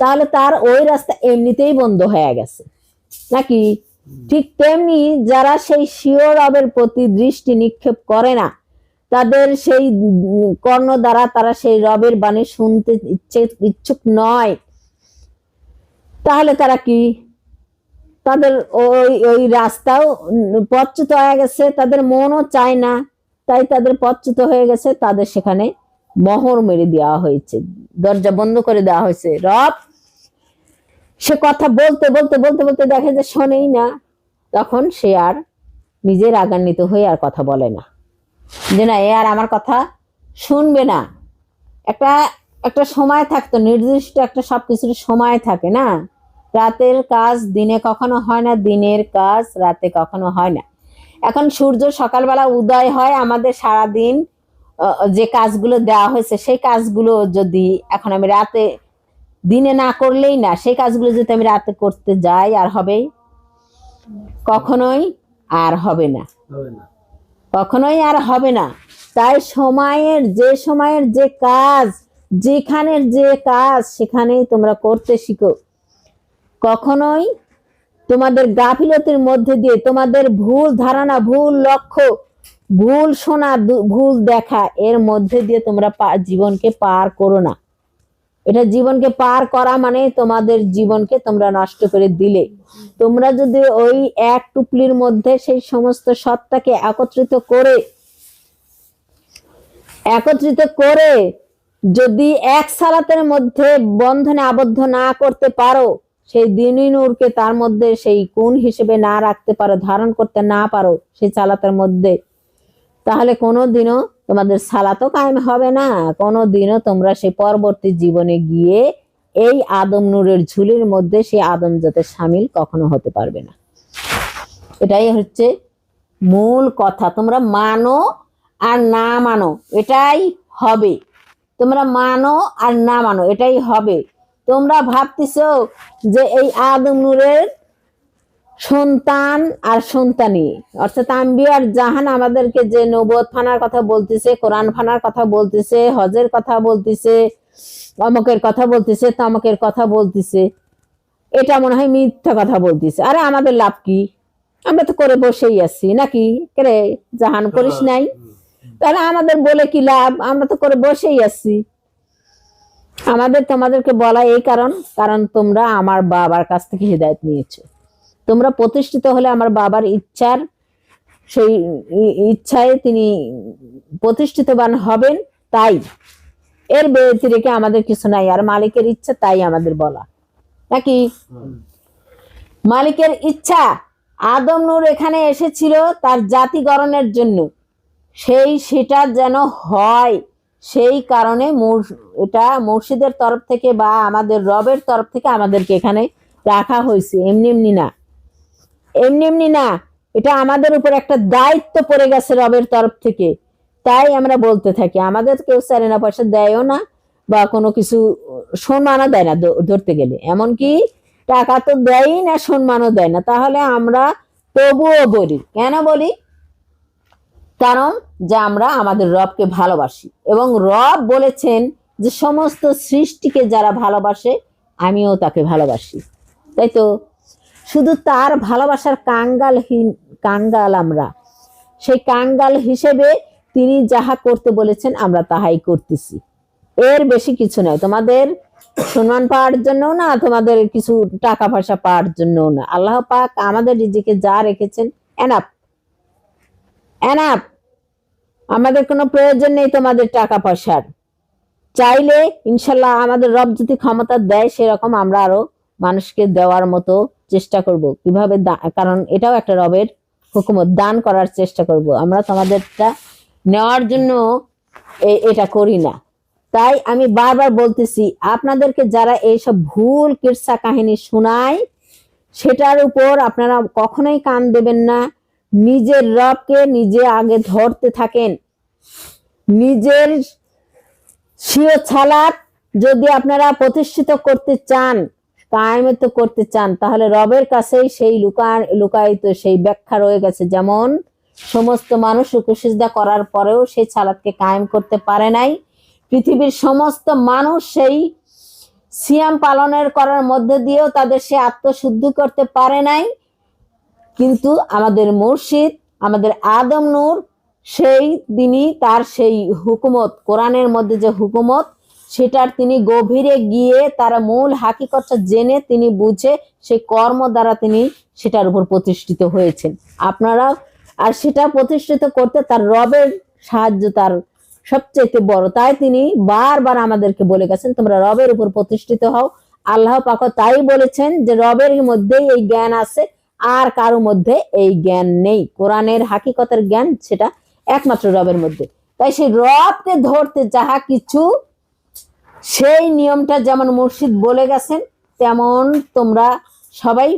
Speaker 1: তাহলে তার ওই রাস্তা এমনিতেই বন্ধ হয়ে গেছে নাকি? ঠিক তেমনি যারা সেই স্বীয় রবের প্রতি দৃষ্টি নিক্ষেপ করে না, তাদের সেই কর্ণ দ্বারা তারা সেই রবের বাণী শুনতে ইচ্ছুক নয়, তাহলে তারা কি, তাদের ওই রাস্তাও পথচ্যুত হয়ে গেছে, তাদের মনও চায় না, তাই তাদের পথচ্যুত হয়ে গেছে, তাদের সেখানে মোহর মেরে দেওয়া হয়েছে, দরজা বন্ধ করে দেওয়া হয়েছে। রব সে কথা বলতে বলতে বলতে বলতে দেখে যে শোনেই না, তখন সে আর নিজে রাগান্বিত হয়ে আর কথা বলে না, যে না এ আর আমার কথা শুনবে না। একটা একটা সময় থাকতো, নির্দিষ্ট একটা সবকিছুর সময় থাকে না? রাতের কাজ দিনে কখনো হয় না, দিনের কাজ রাতে কখনো হয় না। এখন সূর্য সকালবেলা উদয় হয়, আমাদের সারাদিন যে কাজগুলো দেওয়া হয়েছে সেই কাজগুলো যদি এখন আমি রাতে দিনে না করলেই না, সেই কাজগুলো যদি আমি রাতে করতে যাই, আর হবে? কখনোই আর হবে না, কখনোই আর হবে না। তাই সময়ের যে কাজ, যেখানের যে কাজ সেখানেই তোমরা করতে শিখো। কখনোই তোমাদের গাফিলতির মধ্যে দিয়ে, তোমাদের ভুল ধারণা, ভুল লক্ষ্য, ভুল শোনা, ভুল দেখা, এর মধ্যে দিয়ে তোমরা জীবনকে পার করো না। এটা জীবনকে পার করা মানে তোমাদের জীবনকে তোমরা নষ্ট করে দিলে। তোমরা যদি ওই এক টুপলির মধ্যে সেই সমস্ত সত্তাকে একত্রিত করে যদি এক সালাতের মধ্যে বন্ধনে আবদ্ধ না করতে পারো, সেই দিনী নূরকে তার মধ্যে সেই কোণ হিসেবে না রাখতে পারো, ধারণ করতে না পারো সেই সালাতের মধ্যে, তাহলে কোনোদিনও তোমাদের সালাতও কায়েম হবে না, কোনোদিনও তোমরা সেই পরবর্তী জীবনে গিয়ে এই আদম নূরের ঝুলির মধ্যে সেই আদম জাতের শামিল কখনো হতে পারবে না। এটাই হচ্ছে মূল কথা। তোমরা মানো আর না মানো এটাই হবে, তোমরা মানো আর না মানো এটাই হবে। তোমরা ভাবতেছো যে এই আদম নূরের সন্তান আর সন্তানি, অর্থাৎ আম্বিয়া আর জাহান আমাদেরকে যে নবুয়ত ফানার কথা বলতেছে, কোরআন ফানার কথা বলতেছে, হজের কথা বলতেছে, অমকের কথা বলতেছে, তমকের কথা বলতেছে, এটা মনে হয় মিথ্যা কথা বলতেছে। আরে আমাদের লাভ কি? আমরা তো করে বসেই আছি নাকি? রে জাহান করিস নাই, তাহলে আমাদের বলে কি লাভ? আমরা তো করে বসেই আছি। আমাদের তোমাদেরকে বলা এই কারণ তোমরা আমার বাবার কাছ থেকে হিদায়াত নিয়েছো। তোমরা প্রতিষ্ঠিত হলে আমার বাবার সেই ইচ্ছায় তিনি প্রতিষ্ঠিতবান হবেন, তাই এর ব্যতিরেকে আমাদের কিছু নাই। আর মালিকের ইচ্ছা, তাই আমাদের বলা নাকি? মালিকের ইচ্ছা, আদম নূর এখানে এসেছিল তার জাতি গড়নের জন্য, সেটা যেন হয়, সেই কারণে এটা মুর্শিদের তরফ থেকে বা আমাদের রবের তরফ থেকে আমাদেরকে এখানে রাখা হয়েছে, এমনি এমনি না, এমনি এমনি না। এটা আমাদের উপর একটা দায়িত্ব পড়ে গেছে রবের তরফ থেকে। তাই আমরা বলতে থাকি, আমাদের কেউ চারে পয়সা দেয়ও না বা কোনো কিছু সম্মানও দেয় না ধরতে গেলে, এমনকি টাকা তো দেয়ই না, সম্মানও দেয় না। তাহলে আমরা তবুও বলি, কেন বলি? কারণ যে আমরা আমাদের রবকে ভালোবাসি এবং রব বলেছেন যে সমস্ত সৃষ্টিকে যারা ভালোবাসে আমিও তাকে ভালোবাসি। তাই তো, শুধু তার ভালোবাসার কাঙ্গাল আমরা। সেই কাঙ্গাল হিসেবে তিনি যাহা করতে বলেছেন আমরা তাহাই করতেছি, এর বেশি কিছু নয়। তোমাদের সম্মান পাওয়ার জন্য না, তোমাদের কিছু টাকা পয়সা পাওয়ার জন্য না। আল্লাহ পাক আমাদের রিজিকে যা রেখেছেন এনাফ, এনাফ। আমাদের কোনো প্রয়োজন নেই তোমাদের টাকা পয়সার। চাইলে ইনশাল্লাহ আমাদের রব যদি ক্ষমতা দেয় সেরকম আমরা আরো মানুষকে দেওয়ার মতো চেষ্টা করব। কিভাবে? কারণ এটাও একটা রবের হুকুমত, দান করার চেষ্টা করব। আমরা তোমাদেরটা নেওয়ার জন্য এটা করি না। তাই আমি বারবার বলতেছি, আপনাদেরকে যারা এইসব ভুল কিরসা কাহিনী শোনায় সেটার উপর আপনারা কখনোই কান দেবেন না। নিজের রবকে নিজে আগে ধরতে থাকেন। নিজের স্বীয় ছালাত যদি আপনারা প্রতিষ্ঠিত করতে চান, কায়েমত করতে চান, তাহলে রবের কাছেই সেই লুকায়িত সেই ব্যাখ্যা রয়ে গেছে। যেমন সমস্ত মানুষ রুকু সিজদা করার পরেও সেই ছালাতকে কায়েম করতে পারে নাই, পৃথিবীর সমস্ত মানুষ সেই সিয়াম পালনের করার মধ্যে দিয়েও তাদের সে আত্মশুদ্ধি করতে পারে নাই, কিন্তু আমাদের মুর্শিদ, আমাদের আদম নূর, সেই দিনই তার সেই হুকুমত, কোরআনের মধ্যে যে হুকুমত, সেটার তিনি গভীরে গিয়ে তার মূল হাকিকতটা জেনে তিনি বুঝে সেই কর্ম দ্বারা তিনি সেটার উপর প্রতিষ্ঠিত হয়েছেন। আপনারা আর সেটা প্রতিষ্ঠিত করতে তার রবের সাহায্য তার সবচেয়ে বড়। তাই তিনি বারবার আমাদেরকে বলে গেছেন তোমরা রবের উপর প্রতিষ্ঠিত হও। আল্লাহ পাক তাই বলেছেন যে রবের মধ্যেই এই জ্ঞান আছে, আর কারো মধ্যে এই জ্ঞান নেই। কোরআনের হাকিকতের জ্ঞান সেটা একমাত্র রবের মধ্যে। তাই সেই রবকে ধরতে যাহা কিছু, সেই নিয়মটা যেমন মুর্শিদ বলে গেছেন তেমন তোমরা সবাই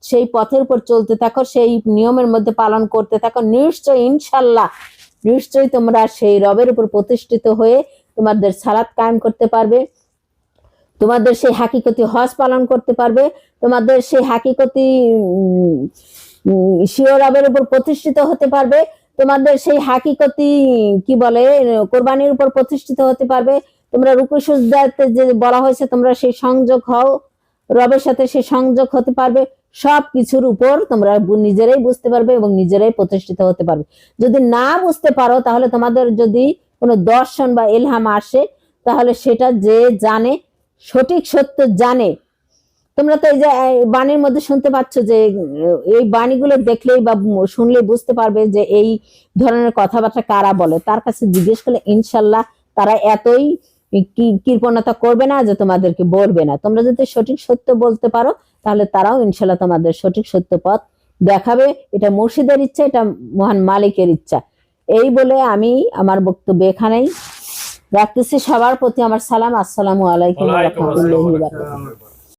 Speaker 1: সেই পথের উপর চলতে থাকো, সেই নিয়মের মধ্যে পালন করতে থাকো। নিশ্চয় ইনশাল্লাহ, নিশ্চয়ই তোমরা সেই রবের উপর প্রতিষ্ঠিত হয়ে তোমাদের সালাত কায়েম করতে পারবে, তোমাদের সেই হাকিকতি হজ পালন করতে পারবে, তোমাদের সেই হাকিকতি স্বীয় রবের উপর প্রতিষ্ঠিত হতে পারবে, তোমাদের সেই হাকিকতি কি বলে কোরবানির উপর প্রতিষ্ঠিত হতে পারবে। তোমরা রুকু সিজদাতে যে বলা হয়েছে তোমরা সেই সংযোগ হও, রবের সাথে সেই সংযোগ হতে পারবে। সব কিছুর উপর তোমরা নিজেরাই বুঝতে পারবে এবং নিজেরাই প্রতিষ্ঠিত হতে পারবে। যদি না বুঝতে পারো তাহলে তোমাদের যদি কোনো দর্শন বা ইলহাম আসে তাহলে সেটা যে জানে, সঠিক সত্য জানে। তোমরা তো এই যে বাণীর মধ্যে শুনতে পাচ্ছ যে এই বাণীগুলো দেখলেই বা শুনলেই বুঝতে পারবে যে এই ধরনের কথাবার্তা কারা বলে। তার কাছে জিজ্ঞেস করলে ইনশাল্লাহ তারা এতই কৃপণতা করবে না যে তোমাদেরকে বলবে না। তোমরা যদি সঠিক সত্য বলতে পারো তাহলে তারাও ইনশাল্লাহ তোমাদের সঠিক সত্য পথ দেখাবে। এটা মুর্শিদের ইচ্ছা, এটা মহান মালিকের ইচ্ছা। এই বলে আমি আমার বক্তব্য এখানেই রাখতেছি। সবার প্রতি আমার সালাম। আসসালামু আলাইকুম ওয়া রাহমাতুল্লাহি ওয়া বারাকাতুহু।